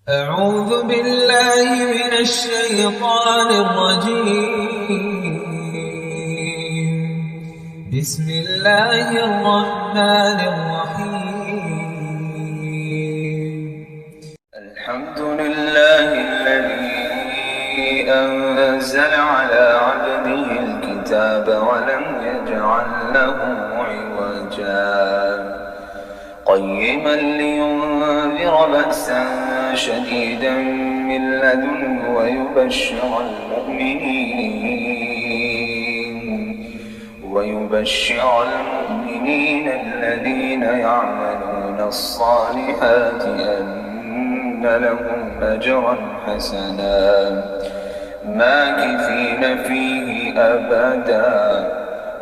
أعوذ بالله من الشيطان الرجيم. بسم الله الرحمن الرحيم. الحمد لله الذي أنزل على عبده الكتاب ولم يجعل له عوجا قيما لينذر بأسا شديدا من لدنه ويبشر المؤمنين الذين يعملون الصالحات أن لهم أجرا حسنا ماكثين فيه أبدا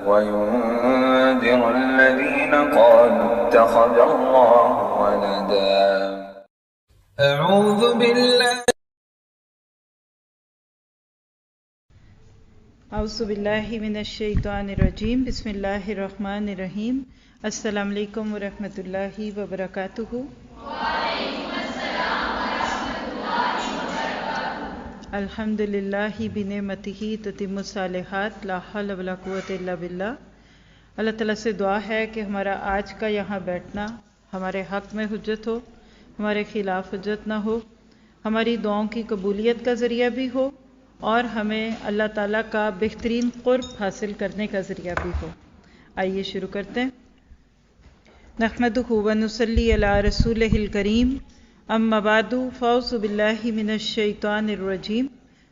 وينذر الذين قالوا اتخذ الله ولدا. أعوذ بالله اعوذ باللہ من الشیطان الرجیم. بسم اللہ الرحمن الرحیم. السلام علیکم ورحمۃ اللہ وبرکاتہ. الحمد للہ بنعمتہ تتم الصالحات لا حول ولا قوۃ الا باللہ. اللہ تعالیٰ سے دعا ہے کہ ہمارا آج کا یہاں بیٹھنا ہمارے حق میں حجت ہو، ہمارے خلاف حجت نہ ہو، ہماری دعاؤں کی قبولیت کا ذریعہ بھی ہو اور ہمیں اللہ تعالیٰ کا بہترین قرب حاصل کرنے کا ذریعہ بھی ہو. آئیے شروع کرتے ہیں. نحمدہ ونصلی علی رسولہ الکریم. اما بعد فاعوذ باللہ من الشیطان الرجیم.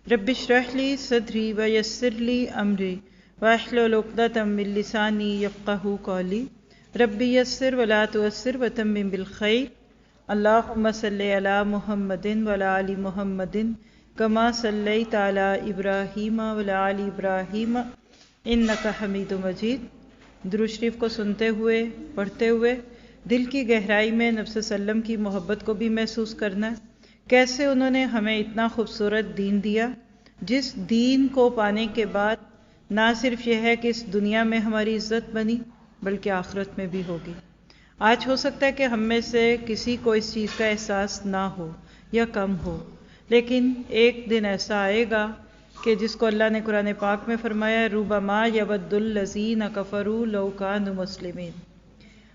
رب اشرح لی صدری ویسر لی امری واحلل عقدۃ من لسانی یفقہوا قولی. رب یسر ولا تعسر وتمم بالخیر. اللہم صلی علی محمد وعلی آل محمد کما صلیت علی ابراہیم وعلی آل ابراہیم انک حمید مجید. درود شریف کو سنتے ہوئے پڑھتے ہوئے دل کی گہرائی میں نبی صلی اللہ علیہ وسلم کی محبت کو بھی محسوس کرنا ہے. کیسے انہوں نے ہمیں اتنا خوبصورت دین دیا جس دین کو پانے کے بعد نہ صرف یہ ہے کہ اس دنیا میں ہماری عزت بنی بلکہ آخرت میں بھی ہوگی. آج ہو سکتا ہے کہ ہم میں سے کسی کو اس چیز کا احساس نہ ہو یا کم ہو، لیکن ایک دن ایسا آئے گا کہ جس کو اللہ نے قرآن پاک میں فرمایا ربما یود الذین کفروا لو کانوا مسلمین.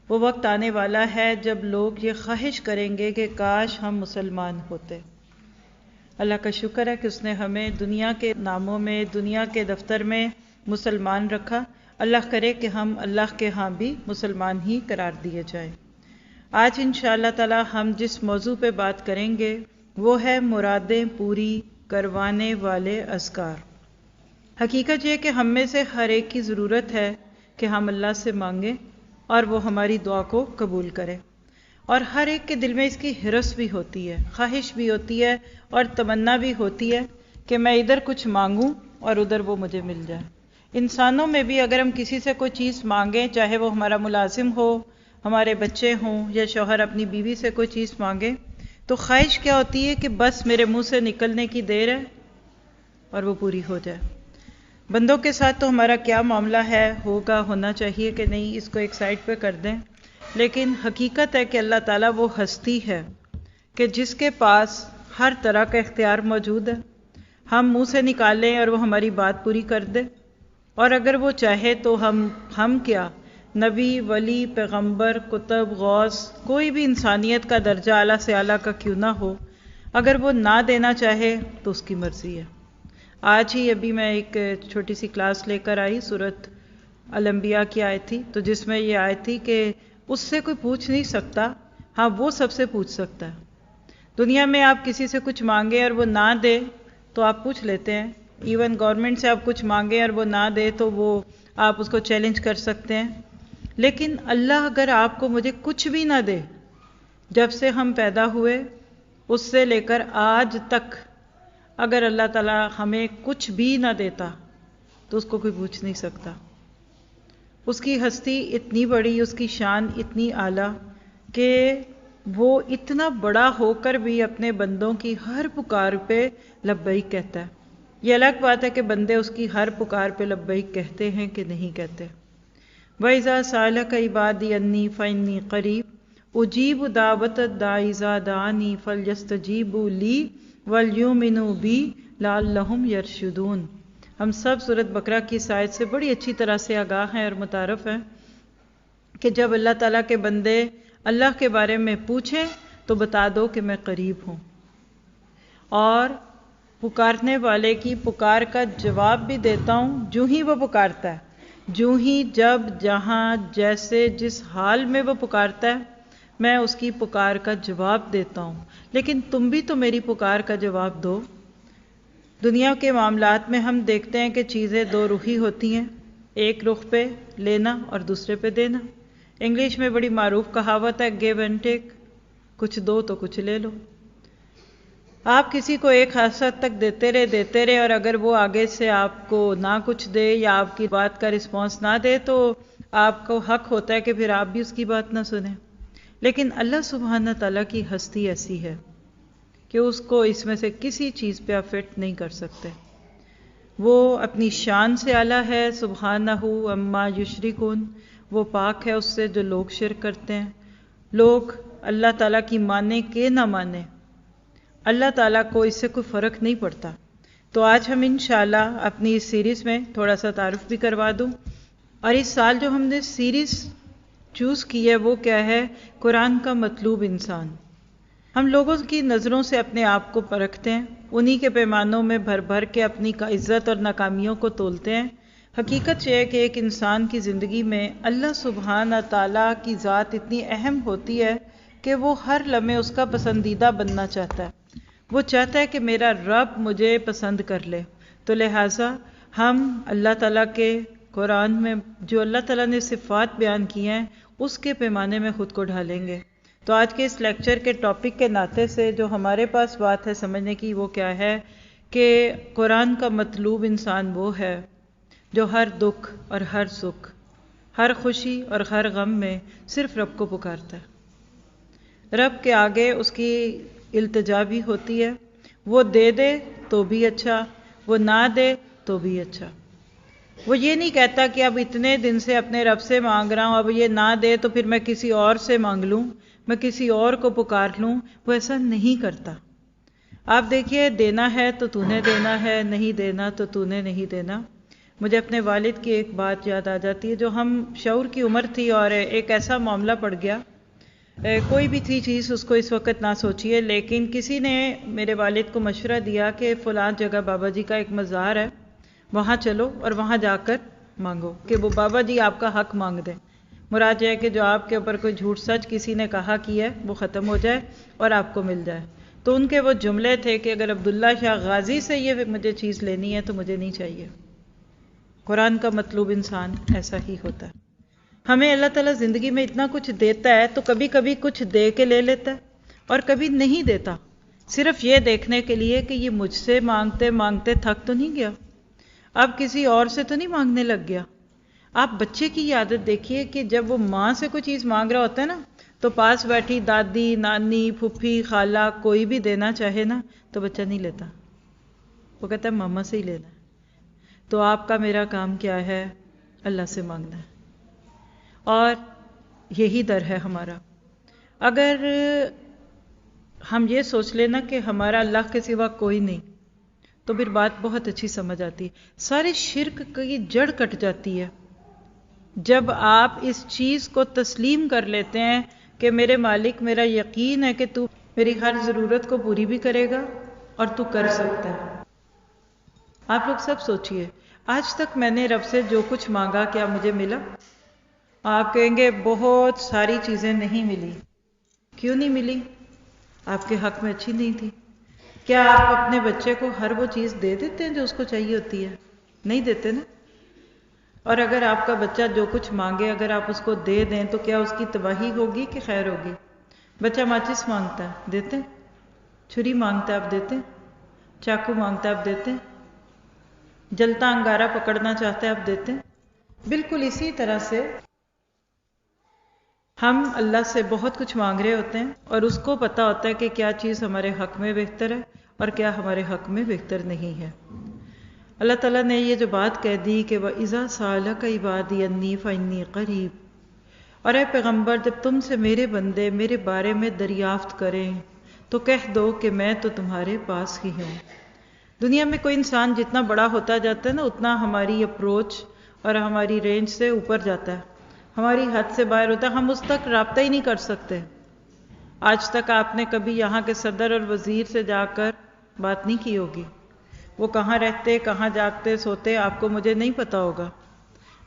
وہ وقت آنے والا ہے جب لوگ یہ خواہش کریں گے کہ کاش ہم مسلمان ہوتے. اللہ کا شکر ہے کہ اس نے ہمیں دنیا کے ناموں میں، دنیا کے دفتر میں مسلمان رکھا. اللہ کرے کہ ہم اللہ کے ہاں بھی مسلمان ہی قرار دیے جائیں. آج انشاءاللہ تعالی ہم جس موضوع پہ بات کریں گے وہ ہے مرادیں پوری کروانے والے اذکار. حقیقت یہ کہ ہم میں سے ہر ایک کی ضرورت ہے کہ ہم اللہ سے مانگیں اور وہ ہماری دعا کو قبول کرے. اور ہر ایک کے دل میں اس کی ہرس بھی ہوتی ہے، خواہش بھی ہوتی ہے اور تمنا بھی ہوتی ہے کہ میں ادھر کچھ مانگوں اور ادھر وہ مجھے مل جائے. انسانوں میں بھی اگر ہم کسی سے کوئی چیز مانگیں، چاہے وہ ہمارا ملازم ہو، ہمارے بچے ہوں یا شوہر اپنی بیوی سے کوئی چیز مانگے تو خواہش کیا ہوتی ہے کہ بس میرے منہ سے نکلنے کی دیر ہے اور وہ پوری ہو جائے. بندوں کے ساتھ تو ہمارا کیا معاملہ ہے، ہوگا، ہونا چاہیے کہ نہیں، اس کو ایک سائڈ پہ کر دیں. لیکن حقیقت ہے کہ اللہ تعالیٰ وہ ہستی ہے کہ جس کے پاس ہر طرح کا اختیار موجود ہے. ہم منہ سے نکالیں اور وہ ہماری بات پوری کر دے، اور اگر وہ چاہے تو ہم کیا، نبی، ولی، پیغمبر، کتب، غوث، کوئی بھی انسانیت کا درجہ اعلیٰ سے اعلیٰ کا کیوں نہ ہو، اگر وہ نہ دینا چاہے تو اس کی مرضی ہے. آج ہی ابھی میں ایک چھوٹی سی کلاس لے کر آئی، سورۃ الانبیاء کی آیت تھی، تو جس میں یہ آیت تھی کہ اس سے کوئی پوچھ نہیں سکتا، ہاں وہ سب سے پوچھ سکتا ہے. دنیا میں آپ کسی سے کچھ مانگیں اور وہ نہ دے تو آپ پوچھ لیتے ہیں. ایون گورنمنٹ سے آپ کچھ مانگیں اور وہ نہ دے تو وہ آپ اس کو چیلنج کر سکتے ہیں. لیکن اللہ اگر آپ کو مجھے کچھ بھی نہ دے، جب سے ہم پیدا ہوئے اس سے لے کر آج تک، اگر اللہ تعالیٰ ہمیں کچھ بھی نہ دیتا تو اس کو کوئی پوچھ نہیں سکتا. اس کی ہستی اتنی بڑی، اس کی شان اتنی اعلیٰ کہ وہ اتنا بڑا ہو کر بھی اپنے بندوں کی ہر پکار پہ لبیک کہتا ہے. یہ الگ بات ہے کہ بندے اس کی ہر پکار پہ لبیک کہتے ہیں کہ نہیں کہتے. وَإِذَا سَأَلَكَ عِبَادِي أَنِّي فَإِنِّي قَرِيبٌ اجیب دعوت الداعی اذا دعانی فلیستجیبوا لی ولیؤمنوا بی لعلہم یرشدون۔ ہم سب سورۃ بقرہ کی اس آیت سے بڑی اچھی طرح سے آگاہ ہیں اور متعارف ہیں کہ جب اللہ تعالیٰ کے بندے اللہ کے بارے میں پوچھیں تو بتا دو کہ میں قریب ہوں، اور پکارنے والے کی پکار کا جواب بھی دیتا ہوں جو ہی وہ پکارتا ہے، جو ہی جب جہاں جیسے جس حال میں وہ پکارتا ہے میں اس کی پکار کا جواب دیتا ہوں، لیکن تم بھی تو میری پکار کا جواب دو۔ دنیا کے معاملات میں ہم دیکھتے ہیں کہ چیزیں دو رخی ہوتی ہیں، ایک رخ پہ لینا اور دوسرے پہ دینا۔ انگلش میں بڑی معروف کہاوت ہے گیو اینڈ ٹیک، کچھ دو تو کچھ لے لو۔ آپ کسی کو ایک حد تک دیتے رہے اور اگر وہ آگے سے آپ کو نہ کچھ دے یا آپ کی بات کا رسپانس نہ دے تو آپ کو حق ہوتا ہے کہ پھر آپ بھی اس کی بات نہ سنیں۔ لیکن اللہ سبحانہ تعالیٰ کی ہستی ایسی ہے کہ اس کو اس میں سے کسی چیز پہ آپ فٹ نہیں کر سکتے۔ وہ اپنی شان سے اعلیٰ ہے، سبحانہ عما یشرکون، وہ پاک ہے اس سے جو لوگ شرک کرتے ہیں۔ لوگ اللہ تعالیٰ کی مانیں کہ نہ مانیں، اللہ تعالیٰ کو اس سے کوئی فرق نہیں پڑتا۔ تو آج ہم انشاءاللہ اپنی اس سیریز میں تھوڑا سا تعارف بھی کروا دوں، اور اس سال جو ہم نے سیریز چوز کی ہے وہ کیا ہے؟ قرآن کا مطلوب انسان۔ ہم لوگوں کی نظروں سے اپنے آپ کو پرکھتے ہیں، انہی کے پیمانوں میں بھر بھر کے اپنی عزت اور ناکامیوں کو تولتے ہیں۔ حقیقت یہ ہے کہ ایک انسان کی زندگی میں اللہ سبحانہ تعالیٰ کی ذات اتنی اہم ہوتی ہے کہ وہ ہر لمحے اس کا پسندیدہ بننا چاہتا ہے۔ وہ چاہتا ہے کہ میرا رب مجھے پسند کر لے، تو لہٰذا ہم اللہ تعالیٰ کے قرآن میں جو اللہ تعالیٰ نے صفات بیان کی ہیں اس کے پیمانے میں خود کو ڈھالیں گے۔ تو آج کے اس لیکچر کے ٹاپک کے ناطے سے جو ہمارے پاس بات ہے سمجھنے کی وہ کیا ہے کہ قرآن کا مطلوب انسان وہ ہے جو ہر دکھ اور ہر سکھ، ہر خوشی اور ہر غم میں صرف رب کو پکارتا ہے۔ رب کے آگے اس کی التجا بھی ہوتی ہے، وہ دے دے تو بھی اچھا، وہ نہ دے تو بھی اچھا۔ وہ یہ نہیں کہتا کہ اب اتنے دن سے اپنے رب سے مانگ رہا ہوں، اب یہ نہ دے تو پھر میں کسی اور سے مانگ لوں، میں کسی اور کو پکار لوں۔ وہ ایسا نہیں کرتا۔ آپ دیکھیے، دینا ہے تو تو نے دینا ہے، نہیں دینا تو تو نے نہیں دینا۔ مجھے اپنے والد کی ایک بات یاد آ جاتی ہے، جو ہم شعور کی عمر تھی اور ایک ایسا معاملہ پڑ گیا، کوئی بھی تھی چیز اس کو اس وقت نہ سوچیے، لیکن کسی نے میرے والد کو مشورہ دیا کہ فلاں جگہ بابا جی کا ایک مزار ہے، وہاں چلو اور وہاں جا کر مانگو کہ وہ بابا جی آپ کا حق مانگ دیں۔ مراد یہ ہے کہ جو آپ کے اوپر کوئی جھوٹ سچ کسی نے کہا کی ہے وہ ختم ہو جائے اور آپ کو مل جائے۔ تو ان کے وہ جملے تھے کہ اگر عبداللہ شاہ غازی سے یہ مجھے چیز لینی ہے تو مجھے نہیں چاہیے۔ قرآن کا مطلوب انسان ایسا ہی ہوتا ہے۔ ہمیں اللہ تعالیٰ زندگی میں اتنا کچھ دیتا ہے تو کبھی کبھی کچھ دے کے لے لیتا ہے اور کبھی نہیں دیتا، صرف یہ دیکھنے کے لیے کہ یہ مجھ سے مانگتے مانگتے تھک تو نہیں گیا، اب کسی اور سے تو نہیں مانگنے لگ گیا۔ آپ بچے کی عادت دیکھیے کہ جب وہ ماں سے کوئی چیز مانگ رہا ہوتا ہے نا تو پاس بیٹھی دادی، نانی، پھوپھی، خالہ کوئی بھی دینا چاہے نا تو بچہ نہیں لیتا، وہ کہتا ہے ماما سے ہی لینا ہے۔ تو آپ کا میرا کام کیا ہے؟ اللہ سے مانگنا ہے، اور یہی در ہے ہمارا۔ اگر ہم یہ سوچ لینا کہ ہمارا اللہ کے سوا کوئی نہیں تو پھر بات بہت اچھی سمجھ آتی ہے، سارے شرک کی جڑ کٹ جاتی ہے جب آپ اس چیز کو تسلیم کر لیتے ہیں کہ میرے مالک، میرا یقین ہے کہ تو میری ہر ضرورت کو پوری بھی کرے گا اور تو کر سکتا ہے۔ آپ لوگ سب سوچئے، آج تک میں نے رب سے جو کچھ مانگا کیا مجھے ملا؟ آپ کہیں گے بہت ساری چیزیں نہیں ملی۔ کیوں نہیں ملی؟ آپ کے حق میں اچھی نہیں تھی۔ کیا آپ اپنے بچے کو ہر وہ چیز دے دیتے ہیں جو اس کو چاہیے ہوتی ہے؟ نہیں دیتے نا۔ اور اگر آپ کا بچہ جو کچھ مانگے اگر آپ اس کو دے دیں تو کیا اس کی تباہی ہوگی کہ خیر ہوگی؟ بچہ ماچس مانگتا ہے، دیتے ہیں؟ چھری مانگتا ہے، آپ دیتے ہیں؟ چاقو مانگتا ہے، آپ دیتے ہیں؟ جلتا انگارہ پکڑنا چاہتا ہے، آپ دیتے ہیں؟ بالکل اسی طرح سے ہم اللہ سے بہت کچھ مانگ رہے ہوتے ہیں اور اس کو پتہ ہوتا ہے کہ کیا چیز ہمارے حق میں بہتر ہے اور کیا ہمارے حق میں بہتر نہیں ہے۔ اللہ تعالیٰ نے یہ جو بات کہہ دی کہ وَإِذَا سَأَلَكَ عِبَادِي عَنِّي فَإِنِّي قَرِيبٌ، اور اے پیغمبر جب تم سے میرے بندے میرے بارے میں دریافت کریں تو کہہ دو کہ میں تو تمہارے پاس ہی ہوں۔ دنیا میں کوئی انسان جتنا بڑا ہوتا جاتا ہے نا، اتنا ہماری اپروچ اور ہماری رینج سے اوپر جاتا ہے، ہماری حد سے باہر ہوتا ہے، ہم اس تک رابطہ ہی نہیں کر سکتے۔ آج تک آپ نے کبھی یہاں کے صدر اور وزیر سے جا کر بات نہیں کی ہوگی، وہ کہاں رہتے، کہاں جاگتے سوتے، آپ کو مجھے نہیں پتا ہوگا،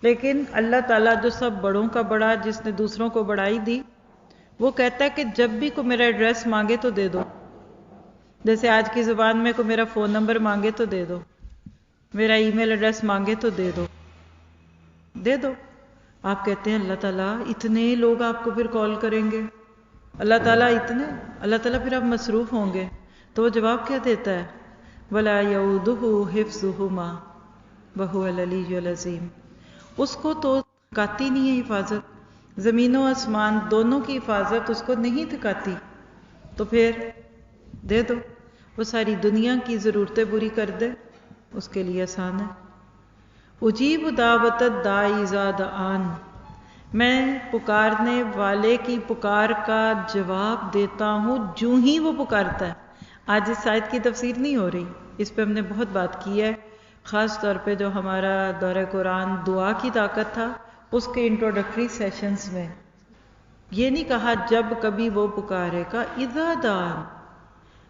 لیکن اللہ تعالیٰ جو سب بڑوں کا بڑا، جس نے دوسروں کو بڑائی دی، وہ کہتا ہے کہ جب بھی کوئی میرا ایڈریس مانگے تو دے دو۔ جیسے آج کی زبان میں کوئی میرا فون نمبر مانگے تو دے دو، میرا ای میل ایڈریس مانگے تو دے دو، دے دو۔ آپ کہتے ہیں اللہ تعالیٰ اتنے لوگ آپ کو پھر کال کریں گے، اللہ تعالیٰ اتنے، اللہ تعالیٰ پھر آپ مصروف ہوں گے، تو وہ جواب کیا دیتا ہے؟ وَلَا يَؤُودُهُ حِفْظُهُمَا وَهُوَ الْعَلِيُّ الْعَظِيمُ۔ اس کو تو تھکاتی نہیں ہے حفاظت، زمین و آسمان دونوں کی حفاظت اس کو نہیں تھکاتی، تو پھر دے دو، وہ ساری دنیا کی ضرورتیں پوری کر دے، اس کے لیے آسان ہے۔ اجیب دعوت الداعی اذا دعان، میں پکارنے والے کی پکار کا جواب دیتا ہوں جو ہی وہ پکارتا ہے۔ آج اس آیت کی تفسیر نہیں ہو رہی، اس پہ ہم نے بہت بات کی ہے، خاص طور پہ جو ہمارا دورہ قرآن دعا کی طاقت تھا اس کے انٹروڈکٹری سیشنز میں یہ نہیں کہا جب کبھی وہ پکارے گا، اذا دعان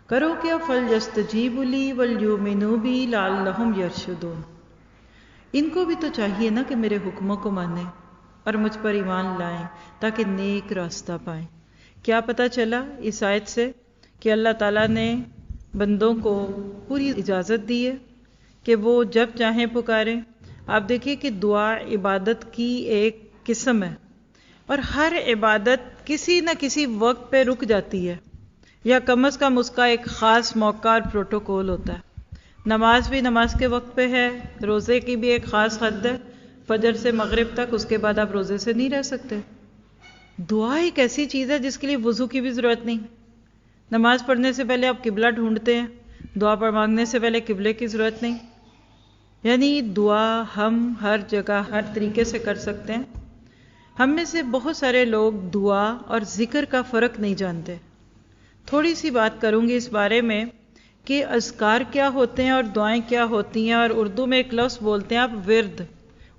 کرو کیا، فَلْيَسْتَجِیبُوا لِی وَلْیُؤْمِنُوا بِی لَعَلَّہُمْ یَرْشُدُونَ۔ ان کو بھی تو چاہیے نا کہ میرے حکموں کو مانیں اور مجھ پر ایمان لائیں تاکہ نیک راستہ پائیں۔ کیا پتہ چلا اس آیت سے کہ اللہ تعالیٰ نے بندوں کو پوری اجازت دی ہے کہ وہ جب چاہیں پکاریں۔ آپ دیکھیے کہ دعا عبادت کی ایک قسم ہے، اور ہر عبادت کسی نہ کسی وقت پہ رک جاتی ہے، یا کم از کم اس کا ایک خاص موقع اور پروٹوکول ہوتا ہے۔ نماز بھی نماز کے وقت پہ ہے، روزے کی بھی ایک خاص حد ہے، فجر سے مغرب تک، اس کے بعد آپ روزے سے نہیں رہ سکتے۔ دعا ایک ایسی چیز ہے جس کے لیے وضو کی بھی ضرورت نہیں، نماز پڑھنے سے پہلے آپ قبلہ ڈھونڈتے ہیں، دعا پر مانگنے سے پہلے قبلے کی ضرورت نہیں، یعنی دعا ہم ہر جگہ ہر طریقے سے کر سکتے ہیں۔ ہم میں سے بہت سارے لوگ دعا اور ذکر کا فرق نہیں جانتے۔ تھوڑی سی بات کروں گی اس بارے میں کہ اذکار کیا ہوتے ہیں اور دعائیں کیا ہوتی ہیں، اور اردو میں ایک لفظ بولتے ہیں آپ ورد،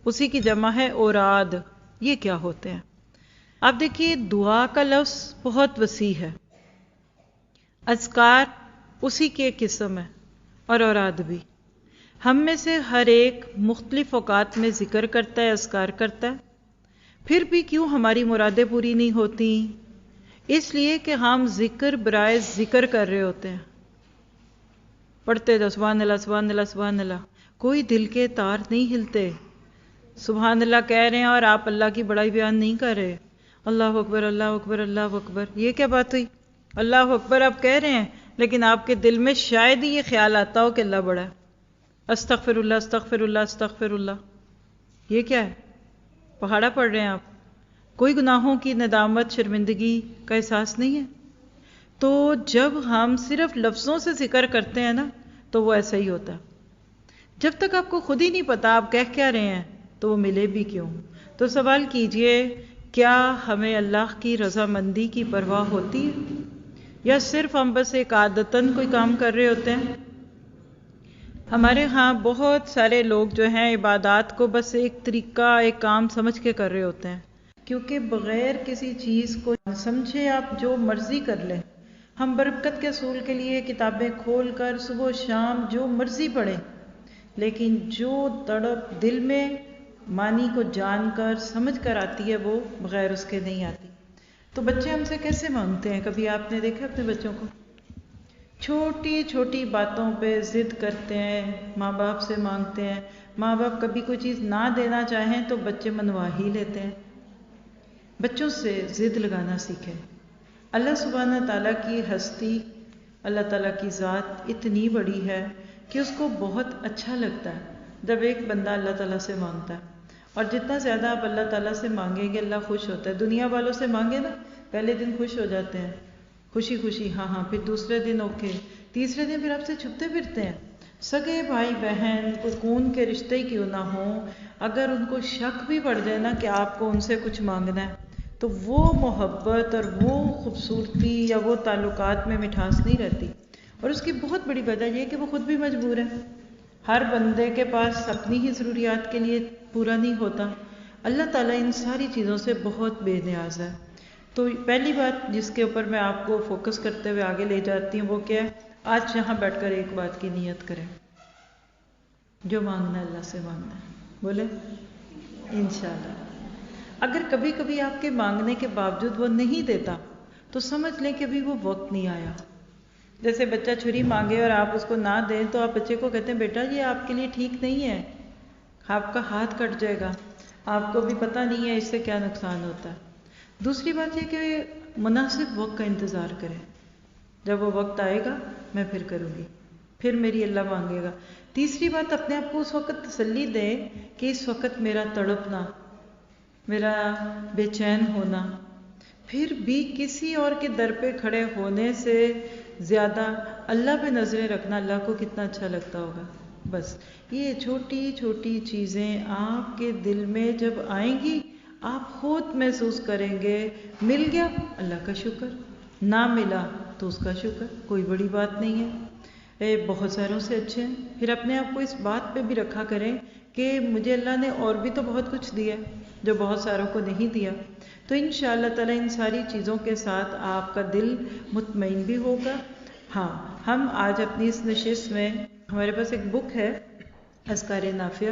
اسی کی جمع ہے اوراد، یہ کیا ہوتے ہیں۔ آپ دیکھیے دعا کا لفظ بہت وسیع ہے، اذکار اسی کی ایک قسم ہے، اور اوراد بھی۔ ہم میں سے ہر ایک مختلف اوقات میں ذکر کرتا ہے، اذکار کرتا ہے، پھر بھی کیوں ہماری مرادیں پوری نہیں ہوتی؟ اس لیے کہ ہم ذکر برائے ذکر کر رہے ہوتے ہیں، پڑھتے جاؤ سبحان اللہ سبحان اللہ سبحان اللہ، کوئی دل کے تار نہیں ہلتے۔ سبحان اللہ کہہ رہے ہیں اور آپ اللہ کی بڑائی بیان نہیں کر رہے، اللہ اکبر اللہ اکبر اللہ اکبر، یہ کیا بات ہوئی؟ اللہ اکبر آپ کہہ رہے ہیں لیکن آپ کے دل میں شاید ہی یہ خیال آتا ہو کہ اللہ بڑا ہے۔ استغفر اللہ استغفر اللہ استغفر اللہ، یہ کیا ہے؟ پہاڑا پڑھ رہے ہیں آپ، کوئی گناہوں کی ندامت شرمندگی کا احساس نہیں ہے۔ تو جب ہم صرف لفظوں سے ذکر کرتے ہیں نا تو وہ ایسا ہی ہوتا ہے، جب تک آپ کو خود ہی نہیں پتا آپ کہہ کیا رہے ہیں تو وہ ملے بھی کیوں۔ تو سوال کیجئے کیا ہمیں اللہ کی رضامندی کی پرواہ ہوتی ہے، یا صرف ہم بس ایک عادتاً کوئی کام کر رہے ہوتے ہیں؟ ہمارے ہاں بہت سارے لوگ جو ہیں عبادات کو بس ایک طریقہ ایک کام سمجھ کے کر رہے ہوتے ہیں، کیونکہ بغیر کسی چیز کو سمجھے آپ جو مرضی کر لیں۔ ہم برکت کے اصول کے لیے کتابیں کھول کر صبح و شام جو مرضی پڑھیں، لیکن جو تڑپ دل میں معنی کو جان کر سمجھ کر آتی ہے وہ بغیر اس کے نہیں آتی۔ تو بچے ہم سے کیسے مانگتے ہیں؟ کبھی آپ نے دیکھا اپنے بچوں کو؟ چھوٹی چھوٹی باتوں پہ ضد کرتے ہیں، ماں باپ سے مانگتے ہیں، ماں باپ کبھی کوئی چیز نہ دینا چاہیں تو بچے منوا ہی لیتے ہیں۔ بچوں سے ضد لگانا سیکھیں۔ اللہ سبحانہ تعالیٰ کی ہستی، اللہ تعالیٰ کی ذات اتنی بڑی ہے کہ اس کو بہت اچھا لگتا ہے جب ایک بندہ اللہ تعالیٰ سے مانگتا ہے، اور جتنا زیادہ آپ اللہ تعالیٰ سے مانگیں گے اللہ خوش ہوتا ہے۔ دنیا والوں سے مانگے نا، پہلے دن خوش ہو جاتے ہیں، خوشی خوشی ہاں ہاں، پھر دوسرے دن اوکے، تیسرے دن پھر آپ سے چھپتے پھرتے ہیں۔ سگے بھائی بہن کو خون کے رشتے ہی کیوں نہ ہوں، اگر ان کو شک بھی پڑ جائے نا کہ آپ کو ان سے کچھ مانگنا ہے تو وہ محبت اور وہ خوبصورتی یا وہ تعلقات میں مٹھاس نہیں رہتی. اور اس کی بہت بڑی وجہ یہ کہ وہ خود بھی مجبور ہے. ہر بندے کے پاس اپنی ہی ضروریات کے لیے پورا نہیں ہوتا. اللہ تعالیٰ ان ساری چیزوں سے بہت بے نیاز ہے. تو پہلی بات جس کے اوپر میں آپ کو فوکس کرتے ہوئے آگے لے جاتی ہوں وہ کیا ہے؟ آج یہاں بیٹھ کر ایک بات کی نیت کریں، جو مانگنا اللہ سے مانگنا ہے. بولے انشاءاللہ. اگر کبھی کبھی آپ کے مانگنے کے باوجود وہ نہیں دیتا تو سمجھ لیں کہ ابھی وہ وقت نہیں آیا. جیسے بچہ چھری مانگے اور آپ اس کو نہ دیں تو آپ بچے کو کہتے ہیں بیٹا یہ آپ کے لیے ٹھیک نہیں ہے، آپ کا ہاتھ کٹ جائے گا، آپ کو بھی پتہ نہیں ہے اس سے کیا نقصان ہوتا ہے. دوسری بات یہ کہ مناسب وقت کا انتظار کریں. جب وہ وقت آئے گا میں پھر کروں گی، پھر میری اللہ مانگے گا. تیسری بات اپنے آپ کو اس وقت تسلی دیں کہ اس وقت میرا تڑپنا، میرا بے چین ہونا پھر بھی کسی اور کے در پہ کھڑے ہونے سے زیادہ اللہ پہ نظریں رکھنا اللہ کو کتنا اچھا لگتا ہوگا. بس یہ چھوٹی چھوٹی چیزیں آپ کے دل میں جب آئیں گی آپ خود محسوس کریں گے مل گیا اللہ کا شکر، نہ ملا تو اس کا شکر، کوئی بڑی بات نہیں ہے، بہت ساروں سے اچھے ہیں. پھر اپنے آپ کو اس بات پہ بھی رکھا کریں کہ مجھے اللہ نے اور بھی تو بہت کچھ دیا جو بہت ساروں کو نہیں دیا. تو انشاءاللہ تعالیٰ ان ساری چیزوں کے ساتھ آپ کا دل مطمئن بھی ہوگا. ہاں ہم آج اپنی اس نشست میں ہمارے پاس ایک بک ہے اذکار نافعہ،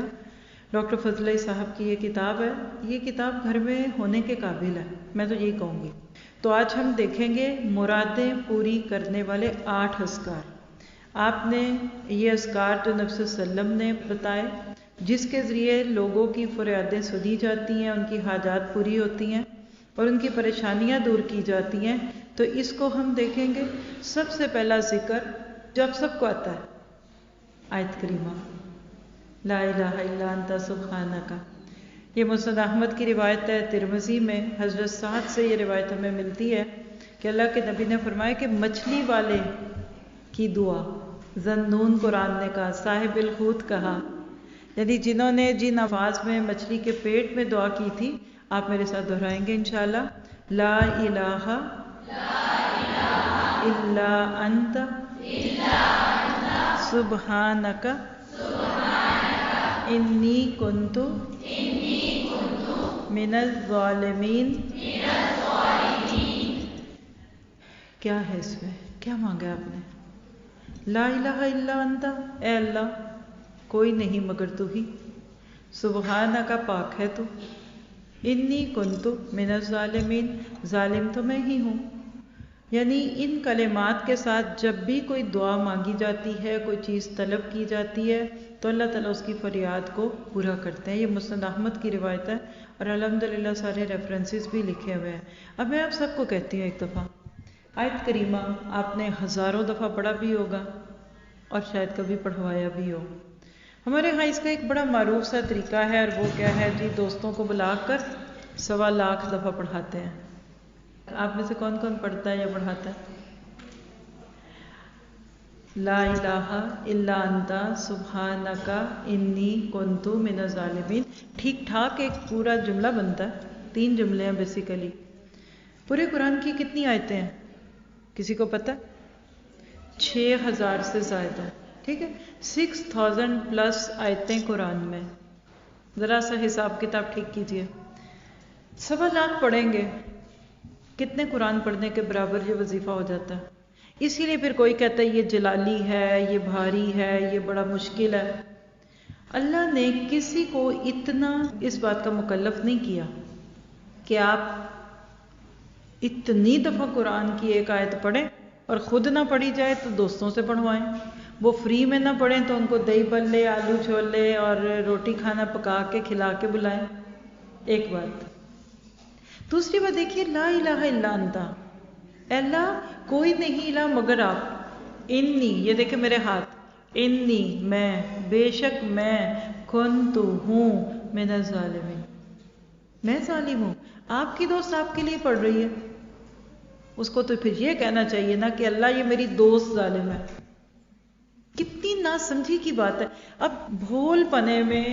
ڈاکٹر فضل علی صاحب کی یہ کتاب ہے. یہ کتاب گھر میں ہونے کے قابل ہے، میں تو یہی کہوں گی. تو آج ہم دیکھیں گے مرادیں پوری کرنے والے 8 اذکار. آپ نے یہ اذکار جو نبی صلی اللہ علیہ وسلم نے بتائے جس کے ذریعے لوگوں کی فریادیں سنی جاتی ہیں، ان کی حاجات پوری ہوتی ہیں اور ان کی پریشانیاں دور کی جاتی ہیں. تو اس کو ہم دیکھیں گے. سب سے پہلا ذکر جو آپ سب کو آتا ہے آیت کریمہ لا الہ الا انت سبحانک. یہ مسند احمد کی روایت ہے. ترمذی میں حضرت سعد سے یہ روایت ہمیں ملتی ہے کہ اللہ کے نبی نے فرمایا کہ مچھلی والے کی دعا، ذنون قرآن نے کہا، صاحب الحوت کہا، یعنی جنہوں نے جن الفاظ میں مچھلی کے پیٹ میں دعا کی تھی آپ میرے ساتھ دہرائیں گے انشاءاللہ. لا الہ الا انت سبحانک انی کنت من الظالمین. کیا ہے اس میں؟ کیا مانگا آپ نے؟ لا الہ الا انت، اے اللہ کوئی نہیں مگر تو ہی، سبحانک پاک ہے تو، انی کنت من الظالمین ظالم تو میں ہی ہوں. یعنی ان کلمات کے ساتھ جب بھی کوئی دعا مانگی جاتی ہے، کوئی چیز طلب کی جاتی ہے تو اللہ تعالیٰ اس کی فریاد کو پورا کرتے ہیں. یہ مسند احمد کی روایت ہے اور الحمدللہ سارے ریفرنسز بھی لکھے ہوئے ہیں. اب میں آپ سب کو کہتی ہوں ایک دفعہ آیت کریمہ آپ نے ہزاروں دفعہ پڑھا بھی ہوگا اور شاید کبھی پڑھوایا بھی ہو. ہمارے ہاں اس کا ایک بڑا معروف سا طریقہ ہے اور وہ کیا ہے جی، دوستوں کو بلا کر 1.25 لاکھ دفعہ پڑھاتے ہیں. آپ میں سے کون کون پڑھتا ہے یا پڑھاتا ہے؟ لا الہ الا انت سبحانک انی کنت من الظالمین. ٹھیک ٹھاک ایک پورا جملہ بنتا ہے، 3 جملے ہیں بیسیکلی. پورے قرآن کی کتنی آیتیں ہیں کسی کو پتہ؟ 6000 سے زائد ہے. ٹھیک ہے، 6000 پلس آیتیں قرآن میں. ذرا سا حساب کتاب ٹھیک کیجئے. 1.25 لاکھ پڑھیں گے، کتنے قرآن پڑھنے کے برابر یہ وظیفہ ہو جاتا ہے. اسی لیے پھر کوئی کہتا ہے یہ جلالی ہے، یہ بھاری ہے، یہ بڑا مشکل ہے. اللہ نے کسی کو اتنا اس بات کا مکلف نہیں کیا کہ آپ اتنی دفعہ قرآن کی ایک آیت پڑھیں اور خود نہ پڑھی جائے تو دوستوں سے پڑھوائیں. وہ فری میں نہ پڑھیں تو ان کو دہی بلے، آلو چھولے اور روٹی کھانا پکا کے کھلا کے بلائیں. ایک بات. دوسری بات دیکھیے، لا الہ الا انت، اللہ کوئی نہیں الہ مگر آپ. انی، یہ دیکھیں میرے ہاتھ، انی میں، بے شک میں، کنت ہوں، من الظالمین میں ظالم ہوں. آپ کی دوست آپ کے لیے پڑھ رہی ہے، اس کو تو پھر یہ کہنا چاہیے نا کہ اللہ یہ میری دوست ظالم ہے. کتنی ناسمجھی کی بات ہے. اب بھول پنے میں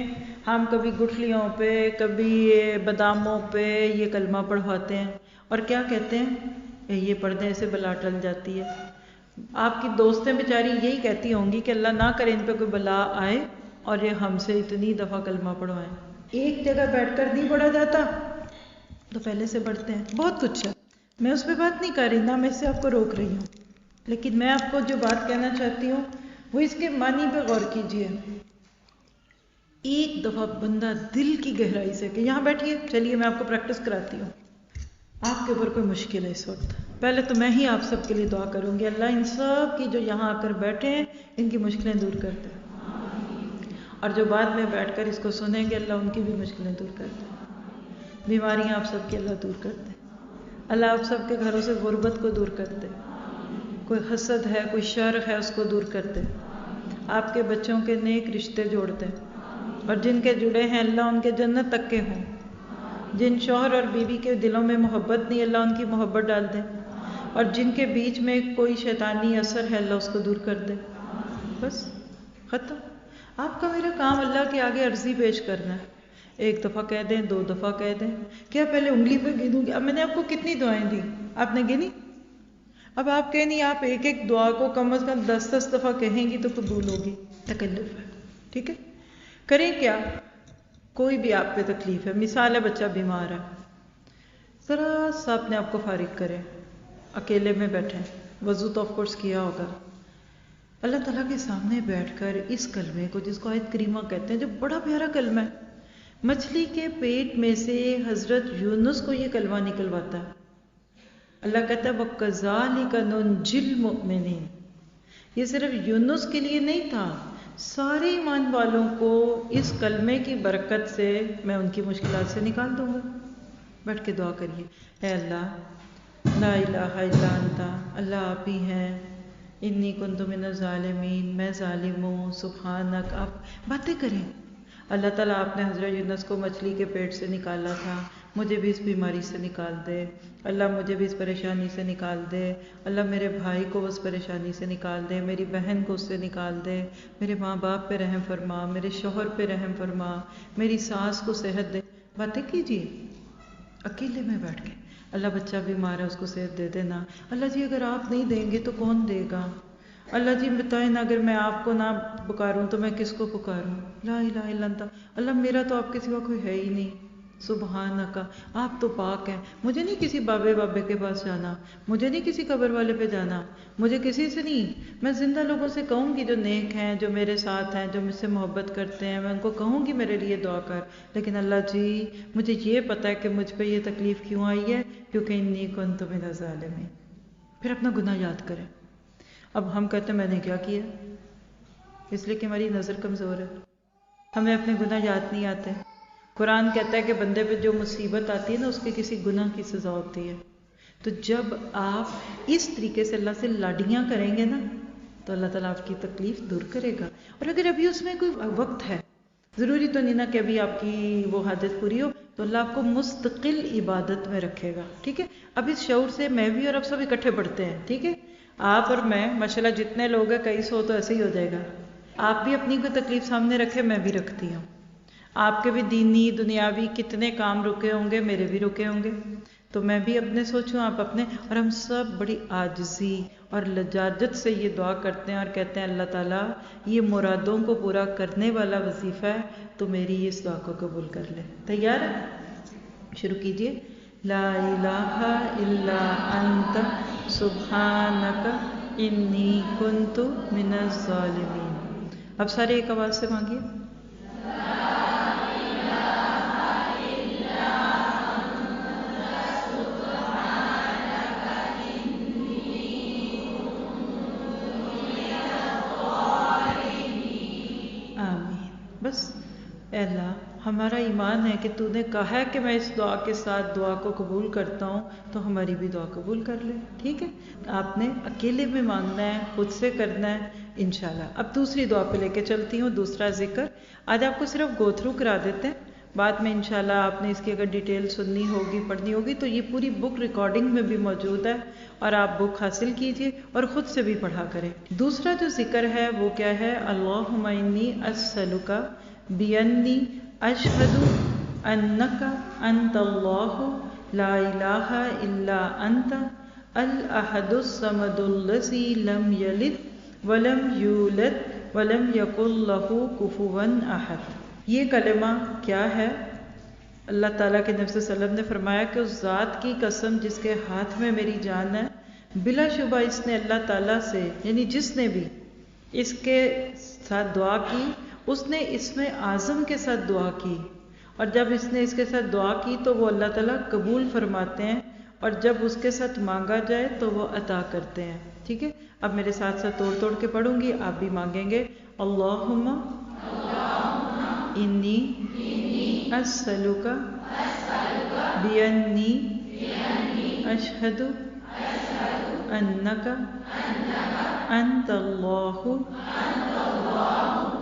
ہم کبھی گٹھلیوں پہ، کبھی یہ باداموں پہ یہ کلمہ پڑھواتے ہیں اور کیا کہتے ہیں یہ پڑھنے سے بلا ٹل جاتی ہے۔ آپ کی دوستیں بیچاری یہی کہتی ہوں گی کہ اللہ نہ کرے ان پہ کوئی بلا آئے اور یہ ہم سے اتنی دفعہ کلمہ پڑھوائیں۔ ایک جگہ بیٹھ کر نہیں پڑھا جاتا تو پہلے سے پڑھتے ہیں، بہت کچھ ہے، میں اس پہ بات نہیں کر رہی، نہ میں اس سے آپ کو روک رہی ہوں، لیکن میں آپ کو جو بات کہنا چاہتی ہوں وہ اس کے معنی پہ غور کیجئے۔ ایک دفعہ بندہ دل کی گہرائی سے کہ یہاں بیٹھیے، چلیے میں آپ کو پریکٹس کراتی ہوں، آپ کے اوپر کوئی مشکل ہے اس وقت، پہلے تو میں ہی آپ سب کے لیے دعا کروں گی، اللہ ان سب کی جو یہاں آ کر بیٹھے ہیں ان کی مشکلیں دور کر دے، اور جو بعد میں بیٹھ کر اس کو سنیں گے اللہ ان کی بھی مشکلیں دور کر دے، بیماریاں آپ سب کی اللہ دور کر دے، اللہ آپ سب کے گھروں سے غربت کو دور کر دے، کوئی حسد ہے، کوئی شر ہے اس کو دور کر دے، آپ کے بچوں کے نیک رشتے جوڑ دے، اور جن کے جڑے ہیں اللہ ان کے جنت تک کے ہوں، جن شوہر اور بیوی کے دلوں میں محبت نہیں اللہ ان کی محبت ڈال دے، اور جن کے بیچ میں کوئی شیطانی اثر ہے اللہ اس کو دور کر دے، بس ختم۔ آپ کا میرا کام اللہ کے آگے عرضی پیش کرنا ہے، ایک دفعہ کہہ دیں، 2 دفعہ کہہ دیں، کیا پہلے انگلی پہ گنوں گی؟ اب میں نے آپ کو کتنی دعائیں دی، آپ نے گنی؟ اب آپ کہیں نہیں، آپ ایک ایک دعا کو کم از کم 10 دفعہ کہیں گی تو قبول ہوگی، تکلف ہے، ٹھیک ہے؟ کریں کیا؟ کوئی بھی آپ پہ تکلیف ہے، مثال ہے بچہ بیمار ہے، ذرا سا اپنے آپ کو فارغ کریں، اکیلے میں بیٹھیں، وضو تو آف کورس کیا ہوگا، اللہ تعالیٰ کے سامنے بیٹھ کر اس کلمے کو جس کو آیت کریمہ کہتے ہیں، جو بڑا پیارا کلمہ ہے، مچھلی کے پیٹ میں سے حضرت یونس کو یہ کلمہ نکلواتا ہے، اللہ کہتا ہے وَكَذَلِكَ نُنْجِي الْمُؤْمِنِينَ، یہ صرف یونس کے لیے نہیں تھا، سارے ایمان والوں کو اس کلمے کی برکت سے میں ان کی مشکلات سے نکال دوں گا۔ بیٹھ کے دعا کریے، اے اللہ لا الہ الا انت، اللہ آپ ہی ہیں، انی کنت من الظالمین، میں ظالم ہوں، سبحانک، آپ باتیں کریں۔ اللہ تعالیٰ آپ نے حضرت یونس کو مچھلی کے پیٹ سے نکالا تھا، مجھے بھی اس بیماری سے نکال دے، اللہ مجھے بھی اس پریشانی سے نکال دے، اللہ میرے بھائی کو اس پریشانی سے نکال دے، میری بہن کو اس سے نکال دے، میرے ماں باپ پہ رحم فرما، میرے شوہر پہ رحم فرما، میری ساس کو صحت دے۔ باتیں کیجیے اکیلے میں بیٹھ کے، اللہ بچہ بیمار ہے اس کو صحت دے دینا، اللہ جی اگر آپ نہیں دیں گے تو کون دے گا، اللہ جی بتائیں نا اگر میں آپ کو نہ پکاروں تو میں کس کو پکاروں، لا الہ الا انت، اللہ میرا تو آپ کے سوا کوئی ہے ہی نہیں، سبحانک، آپ تو پاک ہیں، مجھے نہیں کسی بابے کے پاس جانا، مجھے نہیں کسی قبر والے پہ جانا، مجھے کسی سے نہیں، میں زندہ لوگوں سے کہوں گی جو نیک ہیں، جو میرے ساتھ ہیں، جو مجھ سے محبت کرتے ہیں، میں ان کو کہوں گی میرے لیے دعا کر، لیکن اللہ جی مجھے یہ پتہ ہے کہ مجھ پہ یہ تکلیف کیوں آئی ہے، کیونکہ انی کنت من الظالمین۔ پھر اپنا گناہ یاد کریں۔ اب ہم کہتے ہیں میں نے کیا کیا، اس لیے کہ ہماری نظر کمزور ہے، ہمیں اپنے گناہ یاد نہیں آتے۔ قرآن کہتا ہے کہ بندے پہ جو مصیبت آتی ہے نا اس کے کسی گناہ کی سزا ہوتی ہے، تو جب آپ اس طریقے سے اللہ سے لاڈیاں کریں گے نا تو اللہ تعالیٰ آپ کی تکلیف دور کرے گا، اور اگر ابھی اس میں کوئی وقت ہے، ضروری تو نہیں نا کہ ابھی آپ کی وہ حاجت پوری ہو، تو اللہ آپ کو مستقل عبادت میں رکھے گا، ٹھیک ہے؟ اب اس شعور سے میں بھی اور اب سب اکٹھے پڑھتے ہیں، ٹھیک ہے؟ آپ اور میں ماشاءاللہ جتنے لوگ ہیں 200 تو ایسے ہی ہو جائے گا، آپ بھی اپنی کوئی تکلیف سامنے رکھے، میں بھی رکھتی ہوں، آپ کے بھی دینی دنیاوی کتنے کام رکے ہوں گے، میرے بھی رکے ہوں گے، تو میں بھی اپنے سوچوں، آپ اپنے، اور ہم سب بڑی عاجزی اور لجاجت سے یہ دعا کرتے ہیں اور کہتے ہیں اللہ تعالیٰ یہ مرادوں کو پورا کرنے والا وظیفہ ہے، تو میری اس دعا کو قبول کر لے۔ تیار ہے؟ شروع کیجئے، لا الہ الا انت سبحانک انی کنت من الظالمین۔ اب سارے ایک آواز سے مانگیے، بس اے اللہ ہمارا ایمان ہے کہ تو نے کہا ہے کہ میں اس دعا کے ساتھ دعا کو قبول کرتا ہوں، تو ہماری بھی دعا قبول کر لے، ٹھیک ہے؟ آپ نے اکیلے میں مانگنا ہے، خود سے کرنا ہے انشاءاللہ۔ اب دوسری دعا پہ لے کے چلتی ہوں، دوسرا ذکر آج آپ کو صرف گو تھرو کرا دیتے ہیں، بعد میں انشاءاللہ آپ نے اس کی اگر ڈیٹیل سننی ہوگی، پڑھنی ہوگی تو یہ پوری بک ریکارڈنگ میں بھی موجود ہے، اور آپ بک حاصل کیجئے اور خود سے بھی پڑھا کریں۔ دوسرا جو ذکر ہے وہ کیا ہے؟ اللہم انی اسألک بینی اشہدو انک انت اللہ لا الہ الا انت الاحد الصمد الذی لم یلد ولم یولد ولم یکن لہ کفوا احد۔ یہ کلمہ کیا ہے؟ اللہ تعالیٰ کے نبی صلی اللہ علیہ وسلم نے فرمایا کہ اس ذات کی قسم جس کے ہاتھ میں میری جان ہے، بلا شبہ اس نے اللہ تعالیٰ سے، یعنی جس نے بھی اس کے ساتھ دعا کی، اس نے اسم اعظم کے ساتھ دعا کی، اور جب اس نے اس کے ساتھ دعا کی تو وہ اللہ تعالیٰ قبول فرماتے ہیں، اور جب اس کے ساتھ مانگا جائے تو وہ عطا کرتے ہیں۔ ٹھیک ہے، اب میرے ساتھ ساتھ توڑ توڑ کے پڑھوں گی، آپ بھی مانگیں گے۔ اللہم انی اسألک بانی اشہد انک انت اللہ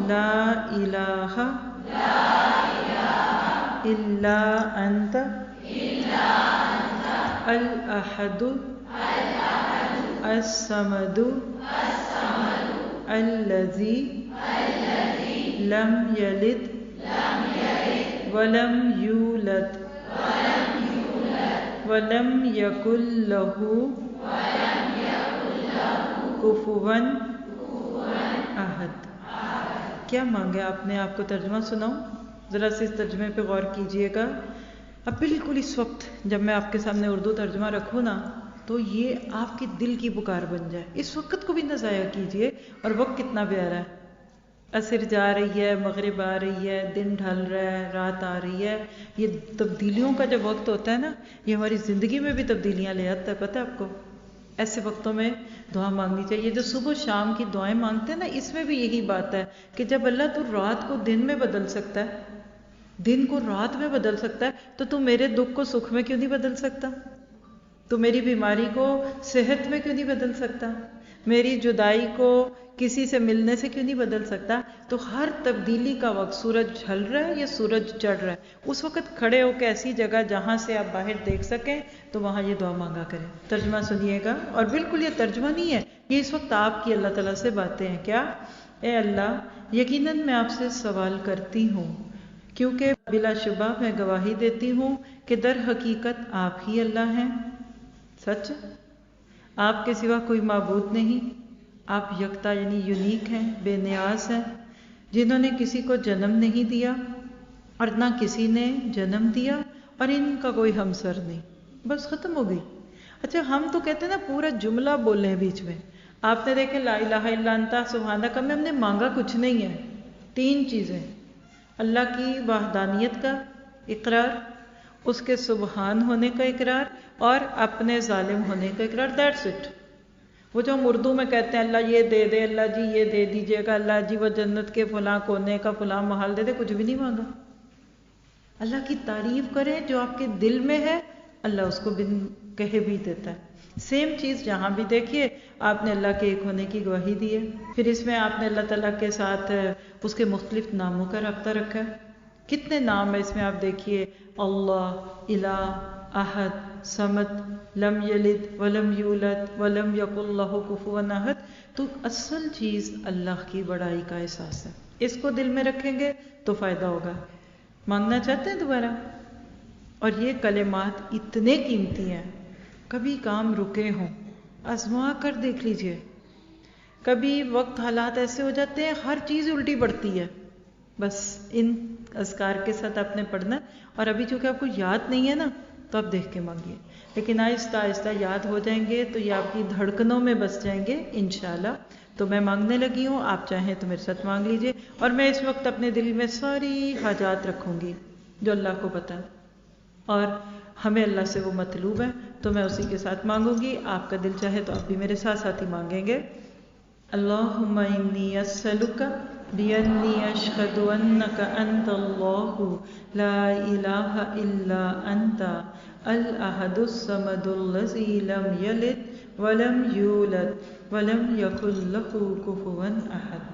لا الہ الا انت الاحد الصمد الذی لم یلد ولم یولد ولم یکن لہ کفوا احد۔ کیا مانگا آپ نے؟ آپ کو ترجمہ سناؤں؟ ذرا سے اس ترجمے پہ غور کیجئے گا۔ اب بالکل اس وقت جب میں آپ کے سامنے اردو ترجمہ رکھوں نا تو یہ آپ کے دل کی پکار بن جائے۔ اس وقت کو بھی نہ ضائع کیجئے، اور وقت کتنا پیارا ہے، عصر جا رہی ہے، مغرب آ رہی ہے، دن ڈھل رہا ہے، رات آ رہی ہے۔ یہ تبدیلیوں کا جب وقت ہوتا ہے نا، یہ ہماری زندگی میں بھی تبدیلیاں لے آتا ہے، پتہ ہے آپ کو؟ ایسے وقتوں میں دعا مانگنی چاہیے۔ جو صبح شام کی دعائیں مانگتے ہیں نا، اس میں بھی یہی بات ہے کہ جب اللہ تو رات کو دن میں بدل سکتا ہے، دن کو رات میں بدل سکتا ہے، تو میرے دکھ کو سکھ میں کیوں نہیں بدل سکتا؟ تو میری بیماری کو صحت میں کیوں نہیں بدل سکتا؟ میری جدائی کو کسی سے ملنے سے کیوں نہیں بدل سکتا؟ تو ہر تبدیلی کا وقت، سورج ڈھل رہا ہے یا سورج چڑھ رہا ہے، اس وقت کھڑے ہو کے ایسی جگہ جہاں سے آپ باہر دیکھ سکیں تو وہاں یہ دعا مانگا کریں۔ ترجمہ سنیے گا، اور بالکل یہ ترجمہ نہیں ہے، یہ اس وقت آپ کی اللہ تعالیٰ سے باتیں ہیں۔ کیا؟ اے اللہ، یقیناً میں آپ سے سوال کرتی ہوں، کیونکہ بلا شبہ میں گواہی دیتی ہوں کہ در حقیقت آپ ہی اللہ ہیں، سچ، آپ کے سوا کوئی معبود نہیں، آپ یکتا یعنی یونیک ہیں، بے نیاز ہیں، جنہوں نے کسی کو جنم نہیں دیا اور نہ کسی نے جنم دیا، اور ان کا کوئی ہمسر نہیں۔ بس ختم ہو گئی۔ اچھا، ہم تو کہتے ہیں نا پورا جملہ بولے ہیں بیچ میں۔ آپ نے دیکھیں لا الہ الا انت سبحانک میں ہم نے مانگا کچھ نہیں ہے، تین چیزیں: اللہ کی وحدانیت کا اقرار، اس کے سبحان ہونے کا اقرار، اور اپنے ظالم ہونے کا اقرار۔ That's it. وہ جو ہم اردو میں کہتے ہیں اللہ یہ دے دے، اللہ جی یہ دے دیجئے گا، اللہ جی وہ جنت کے فلاں کونے کا فلاں محل دے دے، کچھ بھی نہیں مانگا۔ اللہ کی تعریف کریں جو آپ کے دل میں ہے، اللہ اس کو بن کہے بھی دیتا ہے۔ سیم چیز جہاں بھی دیکھیے، آپ نے اللہ کے ایک ہونے کی گواہی دی ہے، پھر اس میں آپ نے اللہ تعالیٰ کے ساتھ اس کے مختلف ناموں کا رابطہ رکھا ہے۔ کتنے نام ہے اس میں؟ آپ دیکھیے، اللہ، الہ، احد، صمد، لم یلد ولم یولد ولم یکن لہ کفوا احد۔ تو اصل چیز اللہ کی بڑائی کا احساس ہے، اس کو دل میں رکھیں گے تو فائدہ ہوگا۔ مانگنا چاہتے ہیں دوبارہ؟ اور یہ کلمات اتنے قیمتی ہیں، کبھی کام رکے ہوں آزما کر دیکھ لیجئے۔ کبھی وقت حالات ایسے ہو جاتے ہیں ہر چیز الٹی پڑتی ہے، بس ان اذکار کے ساتھ آپ نے پڑھنا، اور ابھی چونکہ آپ کو یاد نہیں ہے نا تو آپ دیکھ کے مانگیے، لیکن آہستہ آہستہ یاد ہو جائیں گے تو یہ آپ کی دھڑکنوں میں بس جائیں گے انشاءاللہ۔ تو میں مانگنے لگی ہوں، آپ چاہیں تو میرے ساتھ مانگ لیجئے، اور میں اس وقت اپنے دل میں ساری حاجات رکھوں گی جو اللہ کو پتہ ہے، اور ہمیں اللہ سے وہ مطلوب ہے تو میں اسی کے ساتھ مانگوں گی۔ آپ کا دل چاہے تو آپ بھی میرے ساتھ ساتھ ہی مانگیں گے۔ اللہم انی اسألک بانی اشہد انک انت اللہ لا الہ الا انت الاحد الصمد الذی لم یلد ولم یولد ولم یکن لہ کفوا احد۔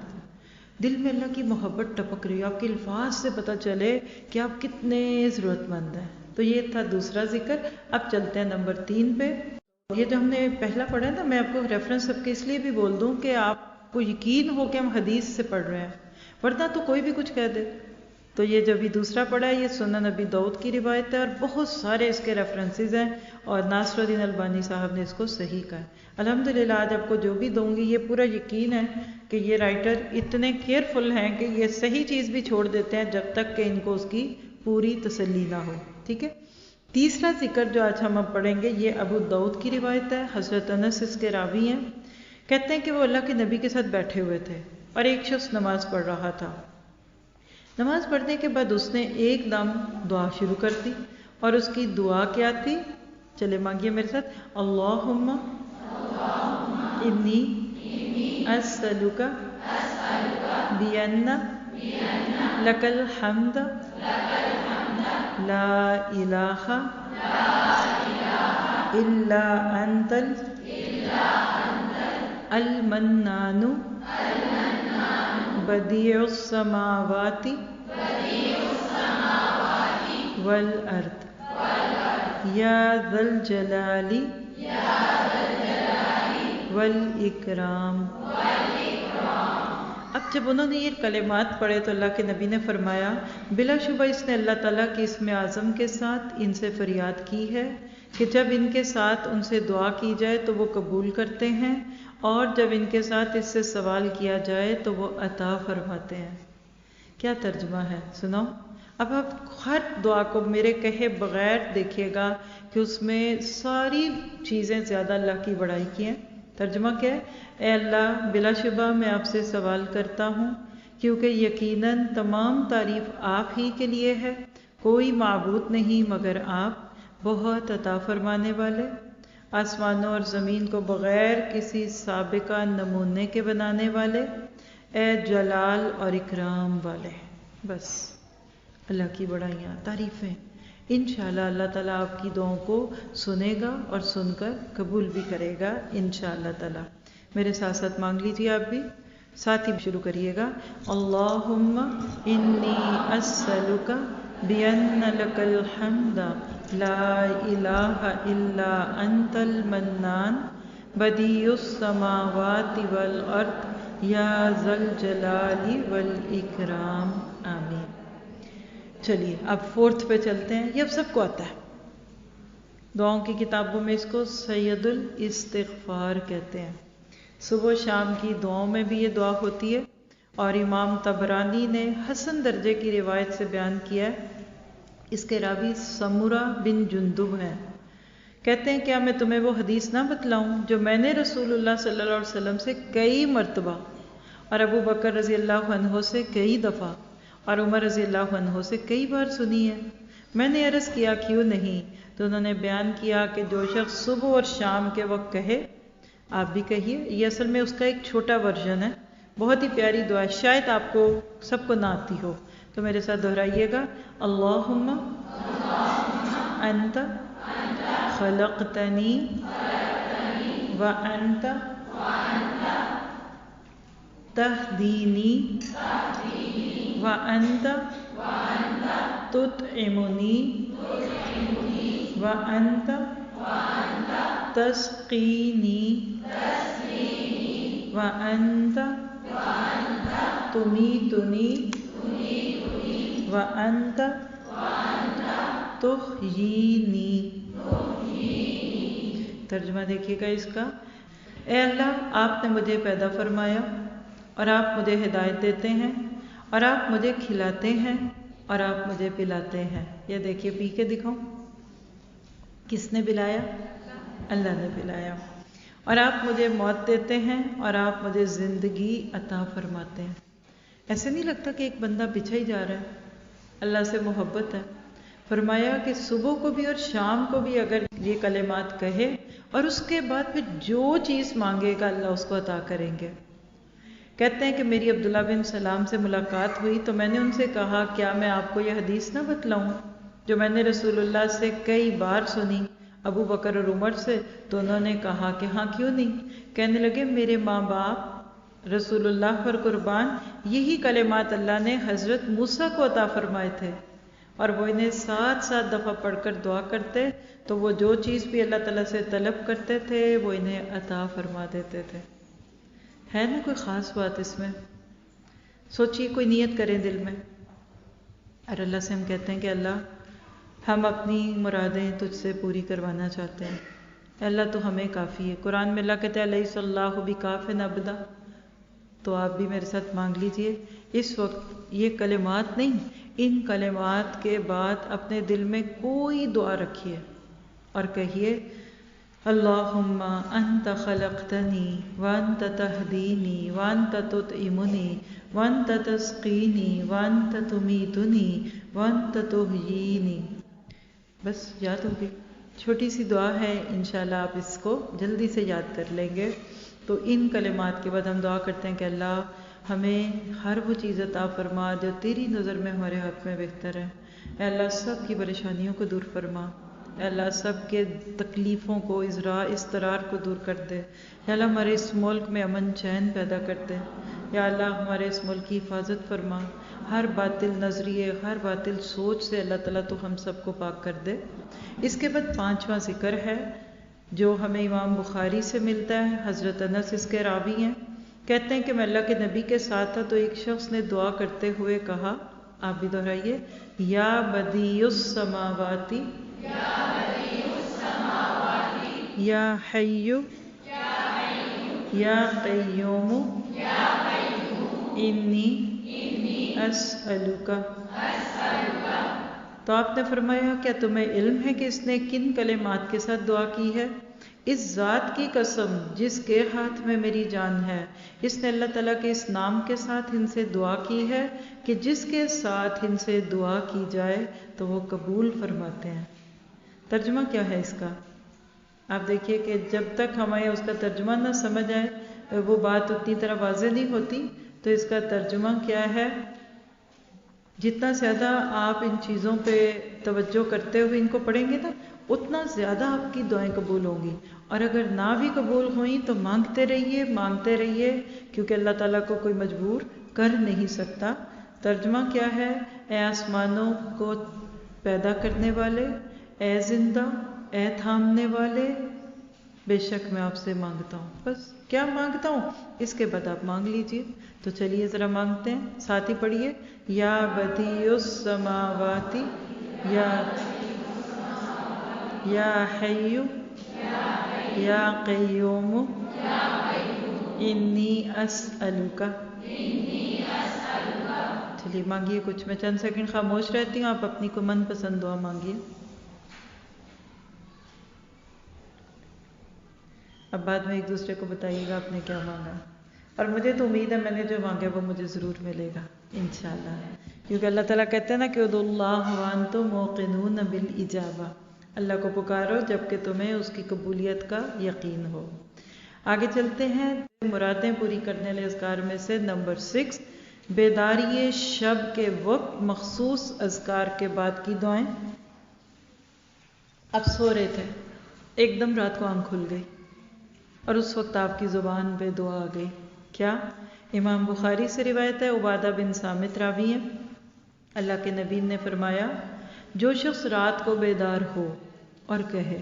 دل میں اللہ کی محبت ٹپک رہی ہے، آپ کے الفاظ سے پتہ چلے کہ آپ کتنے ضرورت مند ہیں۔ تو یہ تھا دوسرا ذکر۔ اب چلتے ہیں نمبر 3 پہ۔ یہ جو ہم نے پہلا پڑھا ہے نا، میں آپ کو ریفرنس سب کے اس لیے بھی بول دوں کہ آپ کو یقین ہو کہ ہم حدیث سے پڑھ رہے ہیں، ورنہ تو کوئی بھی کچھ کہہ دے تو یہ جو بھی دوسرا پڑھا ہے یہ سنن ابی داؤد کی روایت ہے اور بہت سارے اس کے ریفرنسز ہیں اور ناصر الدین البانی صاحب نے اس کو صحیح کہا ہے۔ الحمدللہ آج آپ کو جو بھی دوں گی یہ پورا یقین ہے کہ یہ رائٹر اتنے کیئرفل ہیں کہ یہ صحیح چیز بھی چھوڑ دیتے ہیں جب تک کہ ان کو اس کی پوری تسلی نہ ہو، ٹھیک ہے۔ تیسرا ذکر جو آج ہم پڑھیں گے یہ ابو داؤد کی روایت ہے، حضرت انس اس کے راوی ہیں۔ کہتے ہیں کہ وہ اللہ کے نبی کے ساتھ بیٹھے ہوئے تھے اور ایک شخص نماز پڑھ رہا تھا۔ نماز پڑھنے کے بعد اس نے ایک دم دعا شروع کر دی اور اس کی دعا کیا تھی؟ چلے مانگیے میرے ساتھ، اللہم انی اسألک بأن لک الحمد لا الہ الا انت المنان بدیع السماوات والارض یا ذا الجلال والاکرام۔ اب جب انہوں نے یہ کلمات پڑھے تو اللہ کے نبی نے فرمایا بلا شبہ اس نے اللہ تعالیٰ کی اسم اعظم کے ساتھ ان سے فریاد کی ہے کہ جب ان کے ساتھ ان سے دعا کی جائے تو وہ قبول کرتے ہیں اور جب ان کے ساتھ اس سے سوال کیا جائے تو وہ عطا فرماتے ہیں۔ کیا ترجمہ ہے سنو۔ اب آپ ہر دعا کو میرے کہے بغیر دیکھیے گا کہ اس میں ساری چیزیں زیادہ اللہ کی بڑائی کی ہیں۔ ترجمہ کیا ہے؟ اے اللہ بلا شبہ میں آپ سے سوال کرتا ہوں کیونکہ یقیناً تمام تعریف آپ ہی کے لیے ہے، کوئی معبود نہیں مگر آپ، بہت عطا فرمانے والے، آسمانوں اور زمین کو بغیر کسی سابقہ نمونے کے بنانے والے، اے جلال اور اکرام والے۔ بس اللہ کی بڑائیاں تعریفیں۔ انشاءاللہ اللہ تعالیٰ آپ کی دعاؤں کو سنے گا اور سن کر قبول بھی کرے گا انشاءاللہ تعالیٰ۔ میرے ساتھ ساتھ مانگ لیجیے آپ بھی، ساتھ ہی شروع کریے گا، اللہم انی اسألک بأن لک الحمد لا الہ الا انت المنان بدیع السماوات والارض یا ذا الجلال والاکرام، آمین۔ چلیے اب فورتھ پہ چلتے ہیں۔ یہ اب سب کو آتا ہے، دعاؤں کی کتابوں میں اس کو سید الاستغفار کہتے ہیں۔ صبح و شام کی دعاؤں میں بھی یہ دعا ہوتی ہے اور امام طبرانی نے حسن درجے کی روایت سے بیان کیا ہے۔ اس کے راوی سمرہ بن جندب ہیں۔ کہتے ہیں کیا میں تمہیں وہ حدیث نہ بتلاؤں جو میں نے رسول اللہ صلی اللہ علیہ وسلم سے کئی مرتبہ اور ابو بکر رضی اللہ عنہ سے کئی دفعہ اور عمر رضی اللہ عنہ سے کئی بار سنی ہے؟ میں نے عرض کیا کیوں نہیں؟ تو انہوں نے بیان کیا کہ جو شخص صبح اور شام کے وقت کہے، آپ بھی کہیے، یہ اصل میں اس کا ایک چھوٹا ورژن ہے، بہت ہی پیاری دعا ہے، شاید آپ کو سب کو نہ آتی ہو، تو میرے ساتھ دہرائیے گا، اللہم انت خلقتنی وانت تہدینی وانت تطعمنی وانت تسقینی وانت تمیتنی وانت تحیینی۔ ترجمہ دیکھیے گا اس کا، اے اللہ آپ نے مجھے پیدا فرمایا اور آپ مجھے ہدایت دیتے ہیں اور آپ مجھے کھلاتے ہیں اور آپ مجھے پلاتے ہیں۔ یہ دیکھیے پی کے دکھاؤں، کس نے پلایا؟ اللہ نے پلایا۔ اور آپ مجھے موت دیتے ہیں اور آپ مجھے زندگی عطا فرماتے ہیں۔ ایسے نہیں لگتا کہ ایک بندہ بچھا ہی جا رہا ہے؟ اللہ سے محبت ہے۔ فرمایا کہ صبح کو بھی اور شام کو بھی اگر یہ کلمات کہے اور اس کے بعد پھر جو چیز مانگے گا اللہ اس کو عطا کریں گے۔ کہتے ہیں کہ میری عبداللہ بن سلام سے ملاقات ہوئی تو میں نے ان سے کہا کیا میں آپ کو یہ حدیث نہ بتلاؤں جو میں نے رسول اللہ سے کئی بار سنی، ابو بکر اور عمر سے؟ تو انہوں نے کہا کہ ہاں کیوں نہیں۔ کہنے لگے میرے ماں باپ رسول اللہ پر قربان، یہی کلمات اللہ نے حضرت موسیٰ کو عطا فرمائے تھے اور وہ انہیں 7 دفعہ پڑھ کر دعا کرتے تو وہ جو چیز بھی اللہ تعالیٰ سے طلب کرتے تھے وہ انہیں عطا فرما دیتے تھے۔ ہے نا کوئی خاص بات اس میں؟ سوچئے، کوئی نیت کریں دل میں، اور اللہ سے ہم کہتے ہیں کہ اللہ ہم اپنی مرادیں تجھ سے پوری کروانا چاہتے ہیں، اللہ تو ہمیں کافی ہے۔ قرآن میں اللہ کہتے ہیں الیس اللہ بکافٍ عبدا، تو آپ بھی میرے ساتھ مانگ لیجئے اس وقت یہ کلمات نہیں، ان کلمات کے بعد اپنے دل میں کوئی دعا رکھیے اور کہیے اللہم انت خلقتنی وانت تہدینی وانت تطعمنی وانت تسقینی وانت تمیتنی وانت تحیینی۔ بس یاد ہوگی، چھوٹی سی دعا ہے، انشاءاللہ آپ اس کو جلدی سے یاد کر لیں گے۔ تو ان کلمات کے بعد ہم دعا کرتے ہیں کہ اللہ ہمیں ہر وہ چیز عطا فرما جو تیری نظر میں ہمارے حق میں بہتر ہے۔ اے اللہ سب کی پریشانیوں کو دور فرما، اے اللہ سب کے تکلیفوں کو، اضطرار کو دور کر دے، اے اللہ ہمارے اس ملک میں امن چین پیدا کر دے، یا اللہ ہمارے اس ملک کی حفاظت فرما، ہر باطل نظریے، ہر باطل سوچ سے اللہ تعالیٰ تو ہم سب کو پاک کر دے۔ اس کے بعد 5واں ذکر ہے جو ہمیں امام بخاری سے ملتا ہے، حضرت انس اس کے راوی ہیں، کہتے ہیں کہ میں اللہ کے نبی کے ساتھ تھا تو ایک شخص نے دعا کرتے ہوئے کہا، آپ بھی دہرائیے، یا بدیع السماوات یا حی یا قیوم انی اسألک۔ تو آپ نے فرمایا کیا تمہیں علم ہے کہ اس نے کن کلمات کے ساتھ دعا کی ہے؟ اس ذات کی قسم جس کے ہاتھ میں میری جان ہے، اس نے اللہ تعالیٰ کے اس نام کے ساتھ ان سے دعا کی ہے کہ جس کے ساتھ ان سے دعا کی جائے تو وہ قبول فرماتے ہیں۔ ترجمہ کیا ہے اس کا؟ آپ دیکھیے کہ جب تک ہمیں اس کا ترجمہ نہ سمجھ آئے وہ بات اتنی طرح واضح نہیں ہوتی۔ تو اس کا ترجمہ کیا ہے؟ جتنا زیادہ آپ ان چیزوں پہ توجہ کرتے ہوئے ان کو پڑھیں گے نا، اتنا زیادہ آپ کی دعائیں قبول ہوں گی، اور اگر نہ بھی قبول ہوئیں تو مانگتے رہیے کیونکہ اللہ تعالیٰ کو کوئی مجبور کر نہیں سکتا۔ ترجمہ کیا ہے؟ اے آسمانوں کو پیدا کرنے والے، اے زندہ، اے تھامنے والے، بے شک میں آپ سے مانگتا ہوں۔ بس کیا مانگتا ہوں اس کے بعد آپ مانگ لیجئے۔ تو چلیے ذرا مانگتے ہیں، ساتھ ہی پڑھیے، یا بدیع السماوات یا حی یا قیوم انی اسألک۔ چلیے مانگیے کچھ، میں چند سیکنڈ خاموش رہتی ہوں، آپ اپنی کو من پسند دعا مانگیے۔ اب بعد میں ایک دوسرے کو بتائیے گا آپ نے کیا مانگا، اور مجھے تو امید ہے میں نے جو مانگا وہ مجھے ضرور ملے گا انشاءاللہ، کیونکہ اللہ تعالیٰ کہتے ہیں نا کہ ادعوا اللہ وانتم موقنون بالاجابہ، اللہ کو پکارو جبکہ تمہیں اس کی قبولیت کا یقین ہو۔ آگے چلتے ہیں، مرادیں پوری کرنے والے اذکار میں سے نمبر 6، بیداری شب کے وقت مخصوص اذکار کے بعد کی دعائیں۔ اب سو رہے تھے، ایک دم رات کو آنکھ کھل گئی اور اس وقت آپ کی زبان پہ دعا آ گئی۔ کیا؟ امام بخاری سے روایت ہے، عبادہ بن صامت راوی ہیں، اللہ کے نبی نے فرمایا جو شخص رات کو بیدار ہو اور کہے،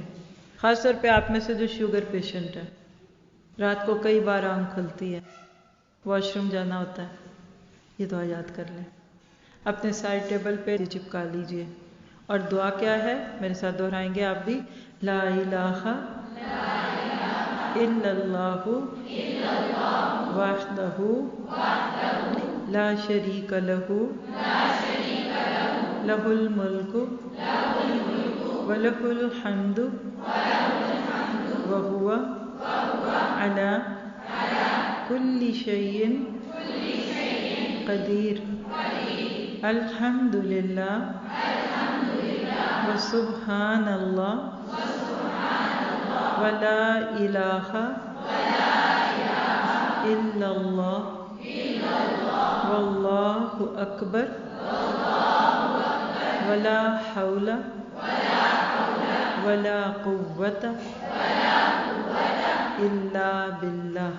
خاص طور پہ آپ میں سے جو شوگر پیشنٹ ہے، رات کو کئی بار آنکھ کھلتی ہے، واش روم جانا ہوتا ہے، یہ دعا یاد کر لیں، اپنے سائڈ ٹیبل پہ چپکا لیجئے، اور دعا کیا ہے میرے ساتھ دہرائیں گے آپ بھی، لا الہ الا اللہ وحدہ لا شریک لہ لہ الملک ولہ الحمد وہو علی کل شیء قدیر، الحمد للہ وسبحان اللہ ولا الہ الا اللہ واللہ اکبر ولا حول ولا قوت الا باللہ۔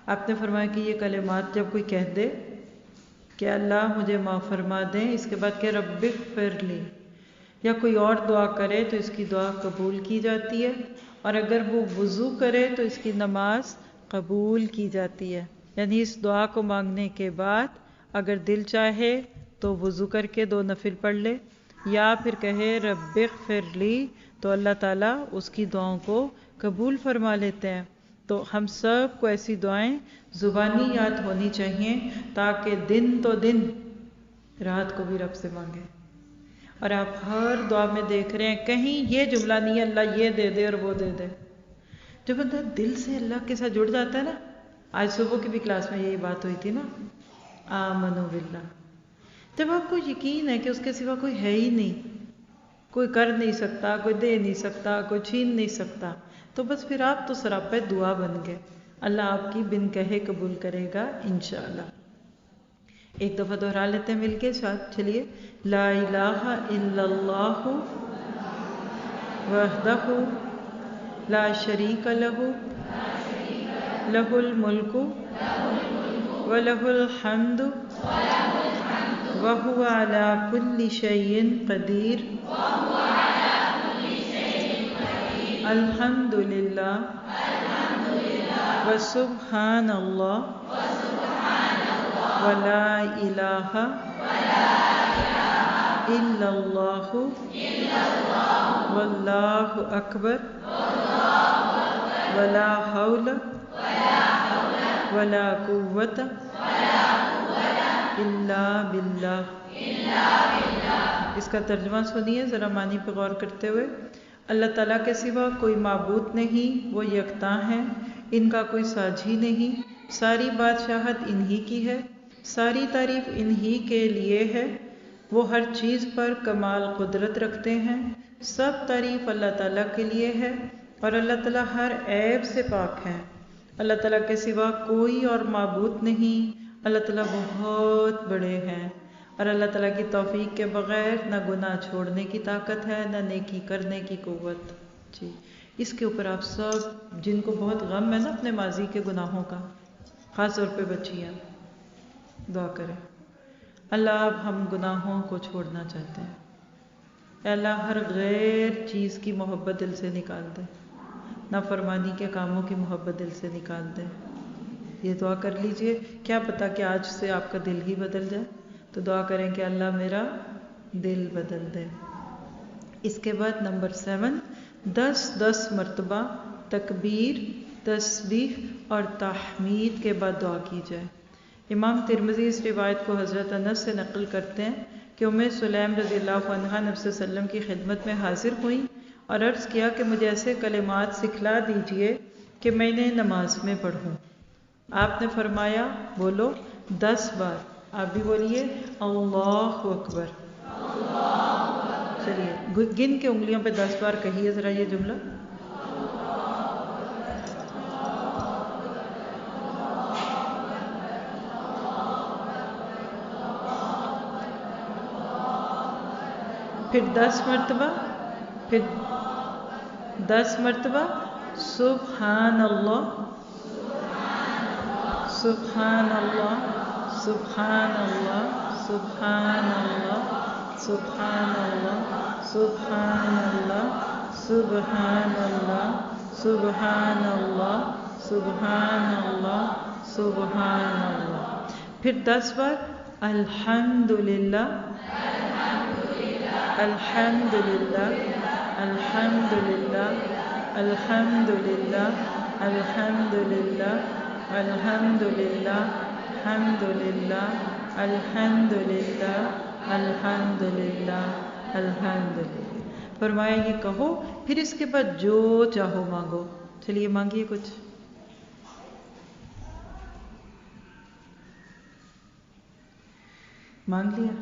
آپ نے فرمایا کہ یہ کلمات جب کوئی کہہ دے کہ اللہ مجھے معاف فرما دیں، اس کے بعد کہ رب اغفر لی، یا کوئی اور دعا کرے تو اس کی دعا قبول کی جاتی ہے، اور اگر وہ وضو کرے تو اس کی نماز قبول کی جاتی ہے۔ یعنی اس دعا کو مانگنے کے بعد اگر دل چاہے تو وضو کر کے 2 نفل پڑھ لے، یا پھر کہے رب اغفر لی، تو اللہ تعالیٰ اس کی دعاؤں کو قبول فرما لیتے ہیں۔ تو ہم سب کو ایسی دعائیں زبانی یاد ہونی چاہیے تاکہ دن تو دن رات کو بھی رب سے مانگیں۔ اور آپ ہر دعا میں دیکھ رہے ہیں کہیں یہ جملہ نہیں ہے اللہ یہ دے دے اور وہ دے دے۔ جو بندہ دل سے اللہ کے ساتھ جڑ جاتا ہے نا، آج صبح کی بھی کلاس میں یہی بات ہوئی تھی نا، آمنو باللہ، جب آپ کو یقین ہے کہ اس کے سوا کوئی ہے ہی نہیں، کوئی کر نہیں سکتا، کوئی دے نہیں سکتا، کوئی چھین نہیں سکتا، تو بس پھر آپ تو سراپے دعا بن گئے، اللہ آپ کی بن کہے قبول کرے گا انشاءاللہ۔ ایک دفعہ دہرا لیتے ہیں مل کے ساتھ، چلیے، لا الہ الا اللہ وحدہ لا شریک لہ لہ الملک ولہ الحمد وہو علی کل شیء قدیر الحمد للہ وسبحان اللہ ولا الہ الا اللہ واللہ اکبر ولا حول ولا قوت الا باللہ۔ اس کا ترجمہ سنیے ذرا معنی پہ غور کرتے ہوئے۔ اللہ تعالیٰ کے سوا کوئی معبود نہیں، وہ یکتا ہیں، ان کا کوئی ساجھی نہیں، ساری بادشاہت انہی کی ہے، ساری تعریف انہی کے لیے ہے، وہ ہر چیز پر کمال قدرت رکھتے ہیں، سب تعریف اللہ تعالیٰ کے لیے ہے اور اللہ تعالیٰ ہر عیب سے پاک ہیں۔ اللہ تعالیٰ کے سوا کوئی اور معبود نہیں، اللہ تعالیٰ بہت بڑے ہیں اور اللہ تعالیٰ کی توفیق کے بغیر نہ گناہ چھوڑنے کی طاقت ہے نہ نیکی کرنے کی قوت۔ جی، اس کے اوپر آپ سب جن کو بہت غم ہے نا اپنے ماضی کے گناہوں کا، خاص طور پہ بچیاں، دعا کریں اللہ اب ہم گناہوں کو چھوڑنا چاہتے ہیں، اے اللہ ہر غیر چیز کی محبت دل سے نکال دے، نافرمانی کے کاموں کی محبت دل سے نکال دے۔ یہ دعا کر لیجئے، کیا پتا کہ آج سے آپ کا دل ہی بدل جائے، تو دعا کریں کہ اللہ میرا دل بدل دے۔ اس کے بعد نمبر 7، 10 مرتبہ تکبیر، تسبیح اور تحمید کے بعد دعا کی جائے۔ امام ترمذی اس روایت کو حضرت انس سے نقل کرتے ہیں کہ ام سلیم رضی اللہ عنہا نبی صلی اللہ علیہ وسلم کی خدمت میں حاضر ہوئیں اور عرض کیا کہ مجھے ایسے کلمات سکھلا دیجئے کہ میں انہیں نماز میں پڑھوں۔ آپ نے فرمایا بولو 10 بار، آپ بھی بولیے اللہ اکبر۔ چلیے گن کے انگلیوں پہ 10 بار کہیے ذرا یہ جملہ۔ پھر 10 مرتبہ، پھر 10 مرتبہ سبحان اللہ، سبحان اللہ، سبحان اللہ، سبحان اللہ، سبحان اللہ، سبحان اللہ، سبحان اللہ، سبحان اللہ، سبحان اللہ، سبحان اللہ۔ پھر 10 بار الحمدللہ، الحمدللہ، الحمدللہ، الحمدللہ، الحمدللہ، الحمدللہ، الحمدللہ، الحمدللہ، الحمدللہ، الحمدللہ۔ فرمایا یہ کہو، پھر اس کے بعد جو چاہو مانگو۔ چلیے مانگیے کچھ۔ مانگ لیا؟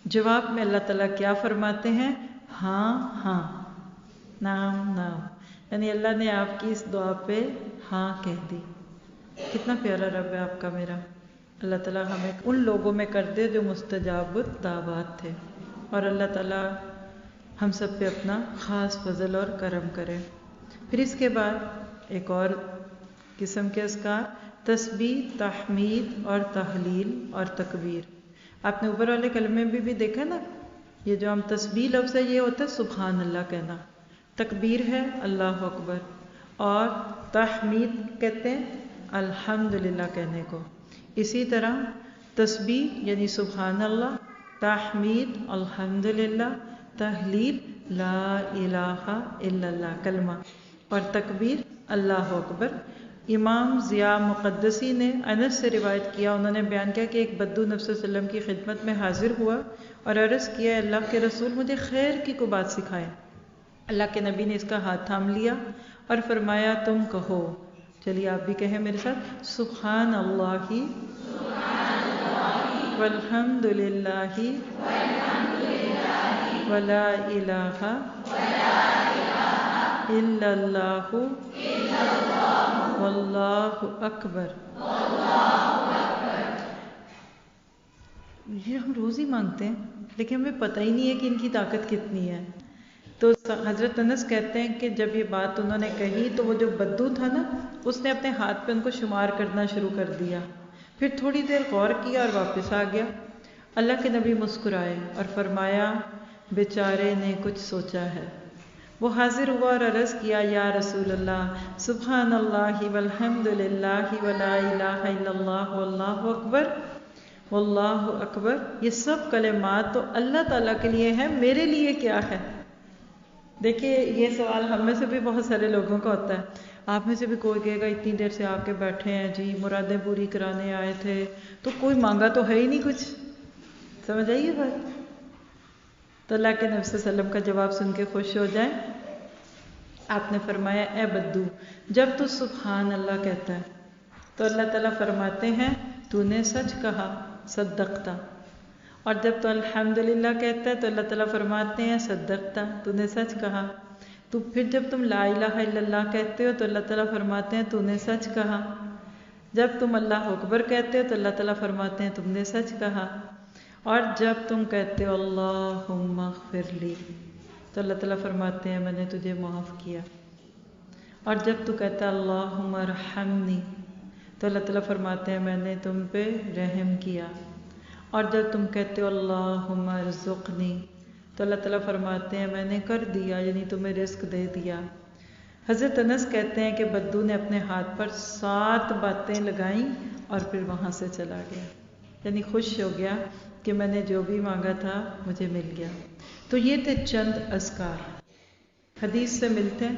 جواب میں اللہ تعالیٰ کیا فرماتے ہیں؟ ہاں ہاں، نام نام، یعنی اللہ نے آپ کی اس دعا پہ ہاں کہہ دی۔ کتنا پیارا رب ہے آپ کا میرا۔ اللہ تعالیٰ ہمیں ان لوگوں میں کر دے جو مستجاب الدعوات تھے، اور اللہ تعالیٰ ہم سب پہ اپنا خاص فضل اور کرم کرے۔ پھر اس کے بعد ایک اور قسم کے اذکار، تسبیح، تحمید اور تحلیل اور تکبیر۔ آپ نے اوپر والے کلمے میں بھی دیکھا نا، یہ جو ہم تسبیح لفظ ہے یہ ہوتا ہے سبحان اللہ کہنا، تکبیر ہے اللہ اکبر، اور تحمید کہتے ہیں الحمدللہ کہنے کو۔ اسی طرح تسبیح یعنی سبحان اللہ، تحمید الحمدللہ، تحلیل لا الہ الا اللہ کلمہ، اور تکبیر اللہ اکبر۔ امام ضیاء مقدسی نے انس سے روایت کیا، انہوں نے بیان کیا کہ ایک بدو نبی صلی اللہ علیہ وسلم کی خدمت میں حاضر ہوا اور عرض کیا اللہ کے رسول مجھے خیر کی کوئی بات سکھائیں۔ اللہ کے نبی نے اس کا ہاتھ تھام لیا اور فرمایا تم کہو، چلیے آپ بھی کہیں میرے ساتھ، سبحان اللہ والحمد للہ ولا الہ الا اللہ واللہ اکبر۔ یہ ہم روز ہی مانگتے ہیں لیکن ہمیں پتہ ہی نہیں ہے کہ ان کی طاقت کتنی ہے۔ تو حضرت انس کہتے ہیں کہ جب یہ بات انہوں نے کہی تو وہ جو بدو تھا نا، اس نے اپنے ہاتھ پہ ان کو شمار کرنا شروع کر دیا، پھر تھوڑی دیر غور کیا اور واپس آ گیا۔ اللہ کے نبی مسکرائے اور فرمایا بیچارے نے کچھ سوچا ہے۔ وہ حاضر ہوا اور عرض کیا یا رسول اللہ سبحان اللہ والحمد للہ ولا الہ الا اللہ واللہ اکبر واللہ اکبر، یہ سب کلمات تو اللہ تعالیٰ کے لیے ہیں، میرے لیے کیا ہے؟ دیکھیے یہ سوال ہم میں سے بھی بہت سارے لوگوں کا ہوتا ہے۔ آپ میں سے بھی کوئی کہے گا اتنی دیر سے آ کے بیٹھے ہیں جی، مرادیں پوری کرانے آئے تھے، تو کوئی مانگا تو ہے ہی نہیں کچھ۔ سمجھ آئیے بات؟ تو اللہ کے نبی صلی اللہ علیہ وسلم کا جواب سن کے خوش ہو جائیں۔ آپ نے فرمایا اے بدو، جب تو سبحان اللہ کہتا ہے تو اللہ تعالیٰ فرماتے ہیں تو نے سچ کہا، صدقتا، اور جب تو الحمدللہ کہتا ہے تو اللہ تعالیٰ فرماتے ہیں صدقتا، تو نے سچ کہا۔ تو پھر جب تم لا الہ الا اللہ کہتے ہو تو اللہ تعالیٰ فرماتے ہیں تو نے سچ کہا۔ جب تم اللہ اکبر کہتے ہو تو اللہ تعالیٰ فرماتے ہیں تم نے سچ کہا۔ اور جب تم کہتے ہو اللہم اغفر لی تو اللہ تعالیٰ فرماتے ہیں میں نے تجھے معاف کیا۔ اور جب تو کہتا ہے اللہم ارحمنی تو اللہ تعالیٰ فرماتے ہیں میں نے تم پہ رحم کیا۔ اور جب تم کہتے ہو اللہم ارزقنی تو اللہ تعالیٰ فرماتے ہیں میں نے کر دیا، یعنی تمہیں رزق دے دیا۔ حضرت انس کہتے ہیں کہ بدو نے اپنے ہاتھ پر 7 باتیں لگائیں اور پھر وہاں سے چلا گیا، یعنی خوش ہو گیا کہ میں نے جو بھی مانگا تھا مجھے مل گیا۔ تو یہ تھے چند اذکار، حدیث سے ملتے ہیں،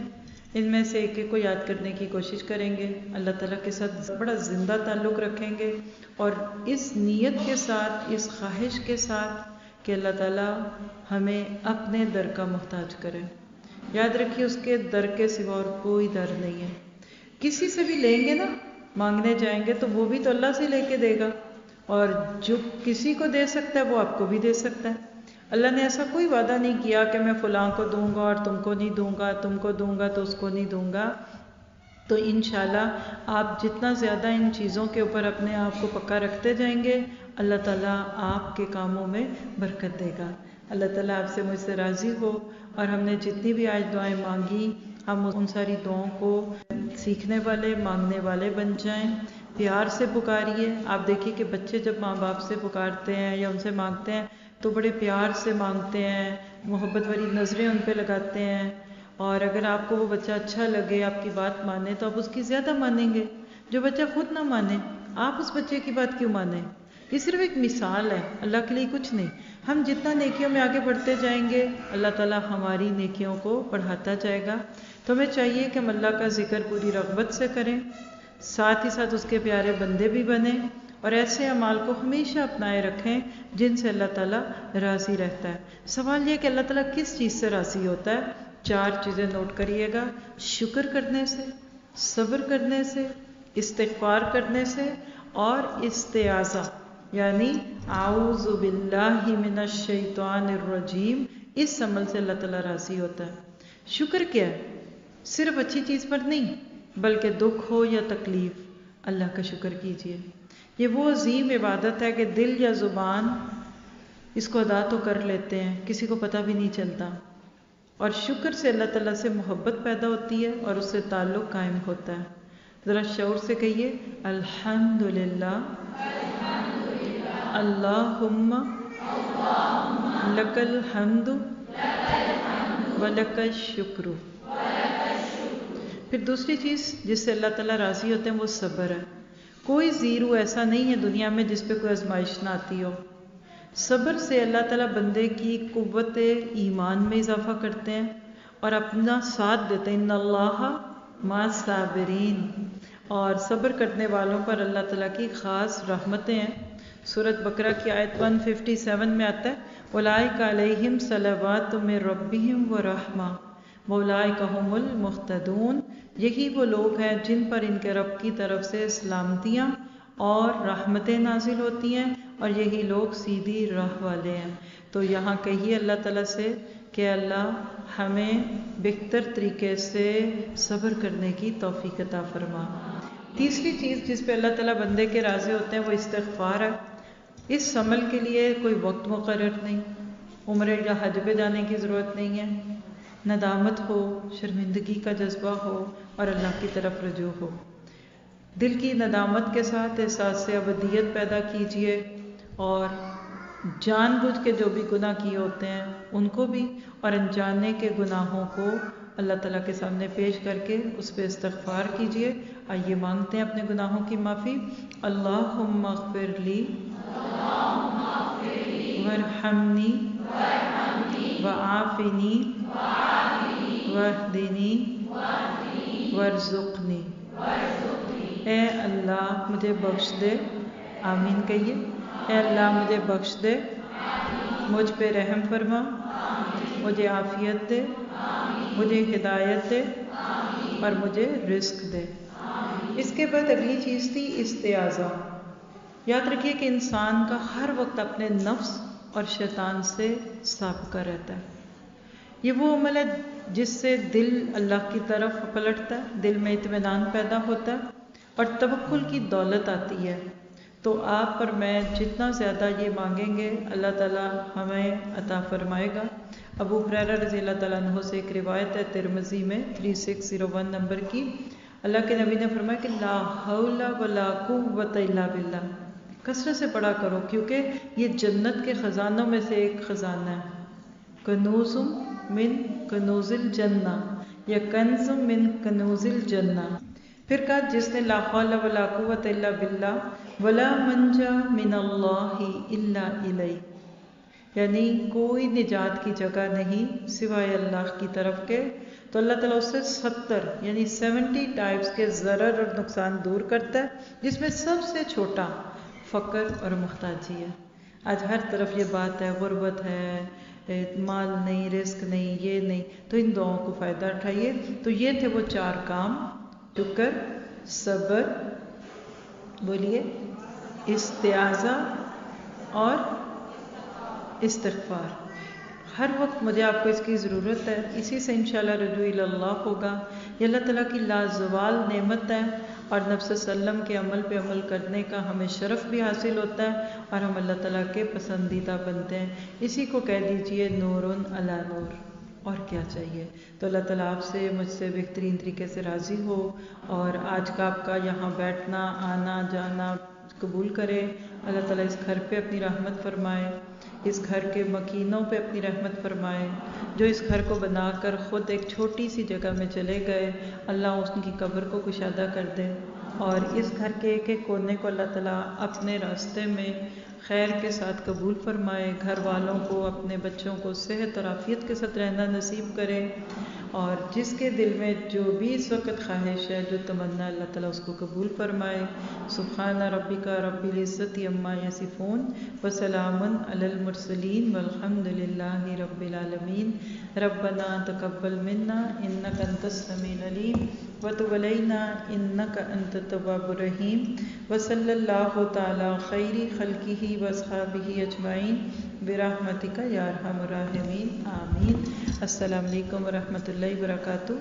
ان میں سے ایک ایک کو یاد کرنے کی کوشش کریں گے، اللہ تعالیٰ کے ساتھ بڑا زندہ تعلق رکھیں گے، اور اس نیت کے ساتھ، اس خواہش کے ساتھ کہ اللہ تعالیٰ ہمیں اپنے در کا محتاج کرے۔ یاد رکھیے اس کے در کے سوا اور کوئی در نہیں ہے۔ کسی سے بھی لیں گے نا، مانگنے جائیں گے تو وہ بھی تو اللہ سے لے کے دے گا، اور جو کسی کو دے سکتا ہے وہ آپ کو بھی دے سکتا ہے۔ اللہ نے ایسا کوئی وعدہ نہیں کیا کہ میں فلاں کو دوں گا اور تم کو نہیں دوں گا، تم کو دوں گا تو اس کو نہیں دوں گا۔ تو انشاءاللہ آپ جتنا زیادہ ان چیزوں کے اوپر اپنے آپ کو پکا رکھتے جائیں گے، اللہ تعالیٰ آپ کے کاموں میں برکت دے گا۔ اللہ تعالیٰ آپ سے مجھ سے راضی ہو، اور ہم نے جتنی بھی آج دعائیں مانگی ہم ان ساری دعاؤں کو سیکھنے والے، مانگنے والے بن جائیں۔ پیار سے پکاریے۔ آپ دیکھیے کہ بچے جب ماں باپ سے پکارتے ہیں یا ان سے مانگتے ہیں تو بڑے پیار سے مانگتے ہیں، محبت والی نظریں ان پہ لگاتے ہیں، اور اگر آپ کو وہ بچہ اچھا لگے، آپ کی بات مانے، تو آپ اس کی زیادہ مانیں گے۔ جو بچہ خود نہ مانے، آپ اس بچے کی بات کیوں مانیں؟ یہ صرف ایک مثال ہے، اللہ کے لیے کچھ نہیں۔ ہم جتنا نیکیوں میں آگے بڑھتے جائیں گے، اللہ تعالیٰ ہماری نیکیوں کو بڑھاتا جائے گا۔ تو ہمیں چاہیے کہ ہم اللہ کا ذکر پوری رغبت سے کریں، ساتھ ہی ساتھ اس کے پیارے بندے بھی بنیں، اور ایسے اعمال کو ہمیشہ اپنائے رکھیں جن سے اللہ تعالیٰ راضی رہتا ہے۔ سوال یہ کہ اللہ تعالیٰ کس چیز سے راضی ہوتا ہے؟ 4 چیزیں نوٹ کریے گا: شکر کرنے سے، صبر کرنے سے، استغفار کرنے سے، اور استعاذہ یعنی اعوذ باللہ من الشیطان الرجیم۔ اس عمل سے اللہ تعالیٰ راضی ہوتا ہے۔ شکر کیا ہے؟ صرف اچھی چیز پر نہیں، بلکہ دکھ ہو یا تکلیف، اللہ کا شکر کیجیے۔ یہ وہ عظیم عبادت ہے کہ دل یا زبان اس کو ادا تو کر لیتے ہیں، کسی کو پتہ بھی نہیں چلتا، اور شکر سے اللہ تعالیٰ سے محبت پیدا ہوتی ہے اور اس سے تعلق قائم ہوتا ہے۔ ذرا شعور سے کہیے الحمدللہ، اللہم لک الحمد ولک الشکر۔ پھر دوسری چیز جس سے اللہ تعالیٰ راضی ہوتے ہیں وہ صبر ہے۔ کوئی زیرو ایسا نہیں ہے دنیا میں جس پہ کوئی آزمائش نہ آتی ہو۔ صبر سے اللہ تعالیٰ بندے کی قوت ایمان میں اضافہ کرتے ہیں اور اپنا ساتھ دیتے ہیں۔ ان اللہ مع الصابرین، اور صبر کرنے والوں پر اللہ تعالیٰ کی خاص رحمتیں ہیں۔ سورۃ بقرہ کی آیت 157 میں آتا ہے اولئک علیہم صلوات من ربہم ورحمہ واولئک ھم المہتدون، یہی وہ لوگ ہیں جن پر ان کے رب کی طرف سے سلامتیاں اور رحمتیں نازل ہوتی ہیں، اور یہی لوگ سیدھی راہ والے ہیں۔ تو یہاں کہیے اللہ تعالیٰ سے کہ اللہ ہمیں بہتر طریقے سے صبر کرنے کی توفیق عطا فرما۔ تیسری چیز جس پہ اللہ تعالیٰ بندے کے راضی ہوتے ہیں وہ استغفار ہے۔ اس عمل کے لیے کوئی وقت مقرر نہیں، عمرے یا حج پہ جانے کی ضرورت نہیں ہے، ندامت ہو، شرمندگی کا جذبہ ہو اور اللہ کی طرف رجوع ہو۔ دل کی ندامت کے ساتھ احساس ابدیت پیدا کیجئے، اور جان بوجھ کے جو بھی گناہ کیے ہوتے ہیں ان کو بھی، اور انجانے کے گناہوں کو اللہ تعالیٰ کے سامنے پیش کر کے اس پہ استغفار کیجئے۔ آئیے مانگتے ہیں اپنے گناہوں کی معافی۔ اللہم اغفر لی وارحمنی وعافنی واہدنی وارزقنی۔ اے اللہ مجھے بخش دے، آمین کہیے۔ اے اللہ مجھے بخش دے، مجھ پہ رحم فرما، مجھے عافیت دے، مجھے ہدایت دے اور مجھے رزق دے۔ اس کے بعد اگلی چیز تھی استعاذہ۔ یاد رکھیے کہ انسان کا ہر وقت اپنے نفس اور شیطان سے سابقہ رہتا ہے۔ یہ وہ عمل ہے جس سے دل اللہ کی طرف پلٹتا ہے، دل میں اطمینان پیدا ہوتا ہے اور توکل کی دولت آتی ہے۔ تو آپ اور میں جتنا زیادہ یہ مانگیں گے اللہ تعالیٰ ہمیں عطا فرمائے گا۔ ابو ہریرہ رضی اللہ تعالیٰ عنہ سے ایک روایت ہے ترمذی میں 3601 نمبر کی، اللہ کے نبی نے فرمایا کہ لا حول ولا قوت الا باللہ، کثرت سے پڑھا کرو کیونکہ یہ جنت کے خزانوں میں سے ایک خزانہ ہے۔ کنوز من کنوز الجنہ یا کنز من کنوز الجنہ۔ پھر کہا جس نے لا حول ولا قوت الا باللہ ولا منجا من اللہ الا الیہ، یعنی کوئی نجات کی جگہ نہیں سوائے اللہ کی طرف کے، تو اللہ تعالیٰ اس سے 70 یعنی 70 ٹائپس کے ضرر اور نقصان دور کرتا ہے، جس میں سب سے چھوٹا فقر اور محتاجی ہے۔ آج ہر طرف یہ بات ہے، غربت ہے، مال نہیں، رزق نہیں، یہ نہیں، تو ان دعاؤں کو فائدہ اٹھائیے۔ تو یہ تھے وہ 4 کام، شکر، صبر، بولیے، استعاذہ اور استغفار۔ ہر وقت مجھے آپ کو اس کی ضرورت ہے، اسی سے انشاءاللہ رجوع اللہ ہوگا۔ یہ اللہ تعالیٰ کی لازوال نعمت ہے، اور نبی صلی اللہ علیہ وسلم کے عمل پہ عمل کرنے کا ہمیں شرف بھی حاصل ہوتا ہے اور ہم اللہ تعالیٰ کے پسندیدہ بنتے ہیں۔ اسی کو کہہ دیجئے نور علی نور، اور کیا چاہیے۔ تو اللہ تعالیٰ آپ سے، مجھ سے بہترین طریقے سے راضی ہو، اور آج کا آپ کا یہاں بیٹھنا، آنا جانا قبول کرے۔ اللہ تعالیٰ اس گھر پہ اپنی رحمت فرمائے، اس گھر کے مکینوں پہ اپنی رحمت فرمائے۔ جو اس گھر کو بنا کر خود ایک چھوٹی سی جگہ میں چلے گئے، اللہ ان کی قبر کو کشادہ کر دے، اور اس گھر کے ایک ایک کونے کو اللہ تعالیٰ اپنے راستے میں خیر کے ساتھ قبول فرمائے۔ گھر والوں کو، اپنے بچوں کو صحت اور عافیت کے ساتھ رہنا نصیب کرے، اور جس کے دل میں جو بھی اس وقت خواہش ہے، جو تمنا، اللہ تعالیٰ اس کو قبول فرمائے۔ سبحان ربک رب العزت عما یصفون وسلام علی المرسلین والحمد للہ رب العالمین۔ ربنا تقبل منا انک انت السمیع العلیم وتب علینا انک انت التواب الرحیم، وصلی اللہ تعالی خیر خلقہ واصحابہ اجمعین برحمتک یا ارحم الراحمین، آمین۔ السلام علیکم ورحمۃ اللہ وبرکاتہ۔